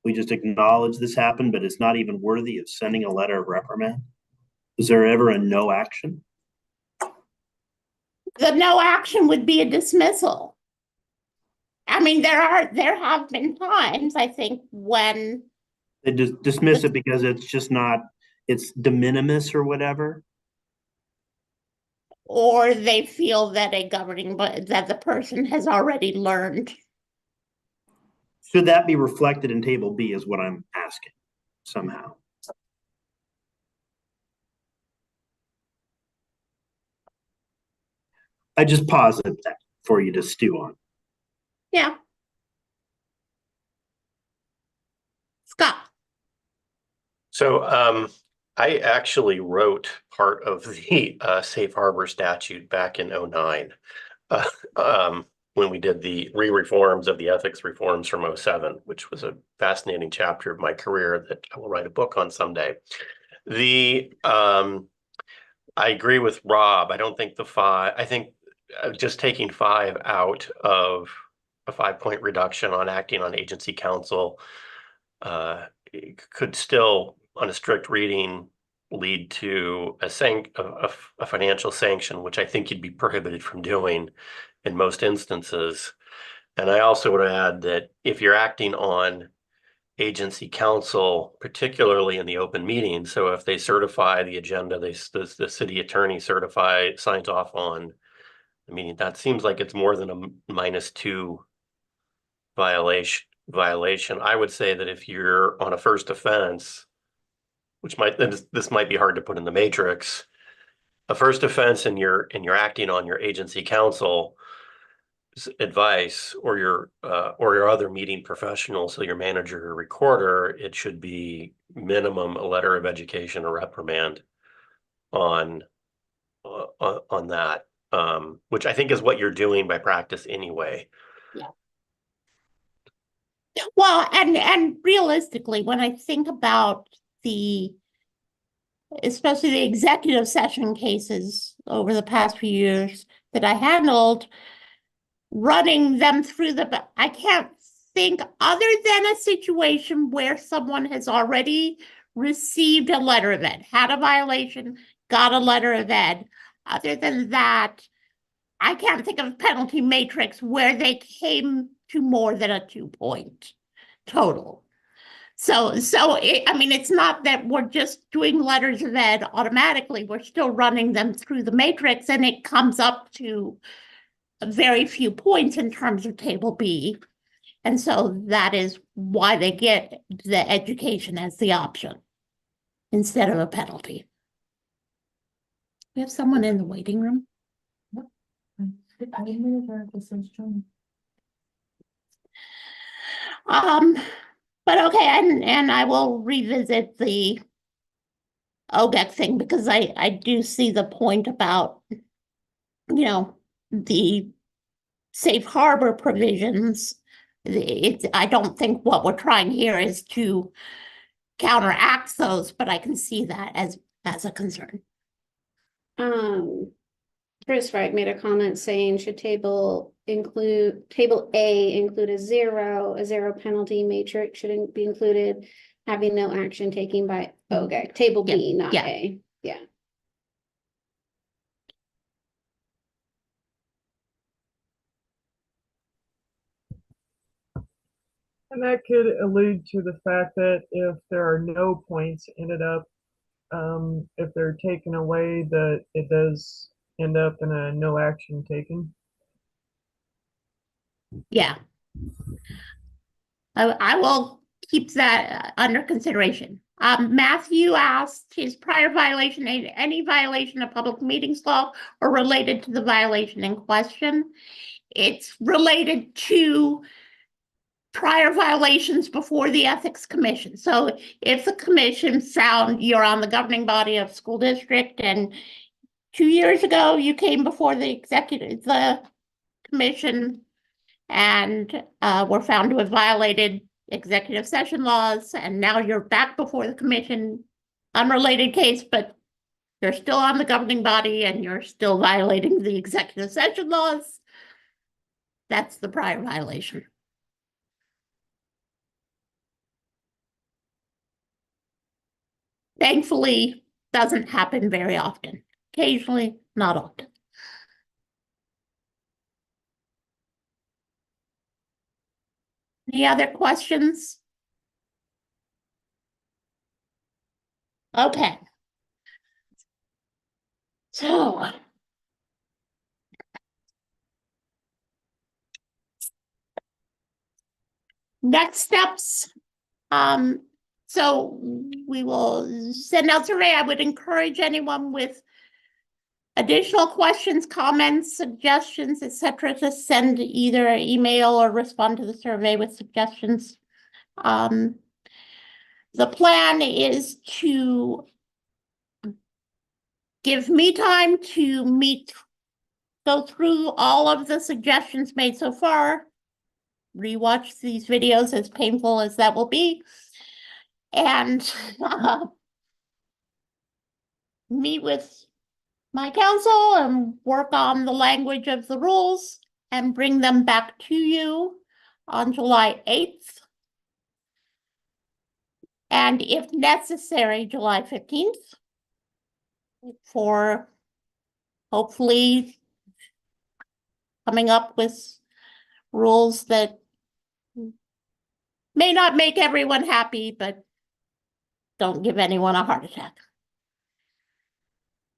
We just acknowledge this happened, but it's not even worthy of sending a letter of reprimand. Is there ever a no action? The no action would be a dismissal. I mean, there have been times, I think, when they dismiss it because it's just not, it's de minimis or whatever. Or they feel that that the person has already learned. Should that be reflected in table B is what I'm asking somehow. I just posited that for you to stew on. Yeah. Scott. So I actually wrote part of the safe harbor statute back in 2009 when we did the re-reforms of the ethics reforms from 2007, which was a fascinating chapter of my career that I will write a book on someday. I agree with Rob. I don't think I think just taking 5 out of a 5-point reduction on acting on agency counsel could still, on a strict reading, lead to a financial sanction, which I think you'd be prohibited from doing in most instances. And I also would add that if you're acting on agency counsel, particularly in the open meeting, so if they certify the agenda, the city attorney signs off on the meeting, that seems like it's more than a -2 violation. I would say that if you're on a first offense, this might be hard to put in the matrix, a first offense and you're acting on your agency counsel advice or your other meeting professional, so your manager or recorder, it should be minimum a letter of education or reprimand on that, which I think is what you're doing by practice anyway. Yeah. Well, and realistically, when I think about especially the executive session cases over the past few years that I handled, running them through I can't think, other than a situation where someone has already received a letter of ed, had a violation, got a letter of ed. Other than that, I can't think of a penalty matrix where they came to more than a 2-point total. So I mean, it's not that we're just doing letters of ed automatically. We're still running them through the matrix, and it comes up to very few points in terms of table B. And so that is why they get the education as the option instead of a penalty. We have someone in the waiting room. But okay, and I will revisit the OGEC thing, because I do see the point about, the safe harbor provisions. I don't think what we're trying here is to counteract those, but I can see that as a concern. Bruce Wright made a comment saying, should table A include a zero penalty matrix should be included, having no action taken by OGEC. Table B, not A. Yeah. And that could allude to the fact that if there are no points ended up, if they're taken away, that it does end up in a no action taken. Yeah. I will keep that under consideration. Matthew asked, his prior violation, any violation of public meetings law or related to the violation in question? It's related to prior violations before the Ethics Commission. So if the commission found you're on the governing body of school district and 2 years ago you came before the commission and were found to have violated executive session laws, and now you're back before the commission, unrelated case, but you're still on the governing body and you're still violating the executive session laws, that's the prior violation. Thankfully, doesn't happen very often. Occasionally, not often. Any other questions? Okay. So next steps. So we will send out survey. I would encourage anyone with additional questions, comments, suggestions, etc., to send either an email or respond to the survey with suggestions. The plan is to give me time to go through all of the suggestions made so far, rewatch these videos, as painful as that will be, and meet with my counsel and work on the language of the rules and bring them back to you on July 8th. And if necessary, July 15th, for hopefully coming up with rules that may not make everyone happy, but don't give anyone a heart attack.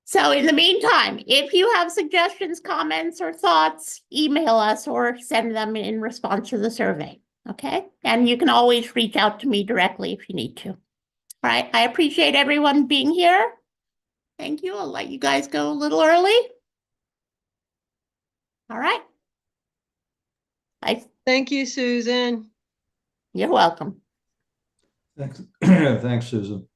So in the meantime, if you have suggestions, comments, or thoughts, email us or send them in response to the survey, okay? And you can always reach out to me directly if you need to. All right, I appreciate everyone being here. Thank you. I'll let you guys go a little early. All right. Thank you, Susan. You're welcome. Thanks, thanks, Susan.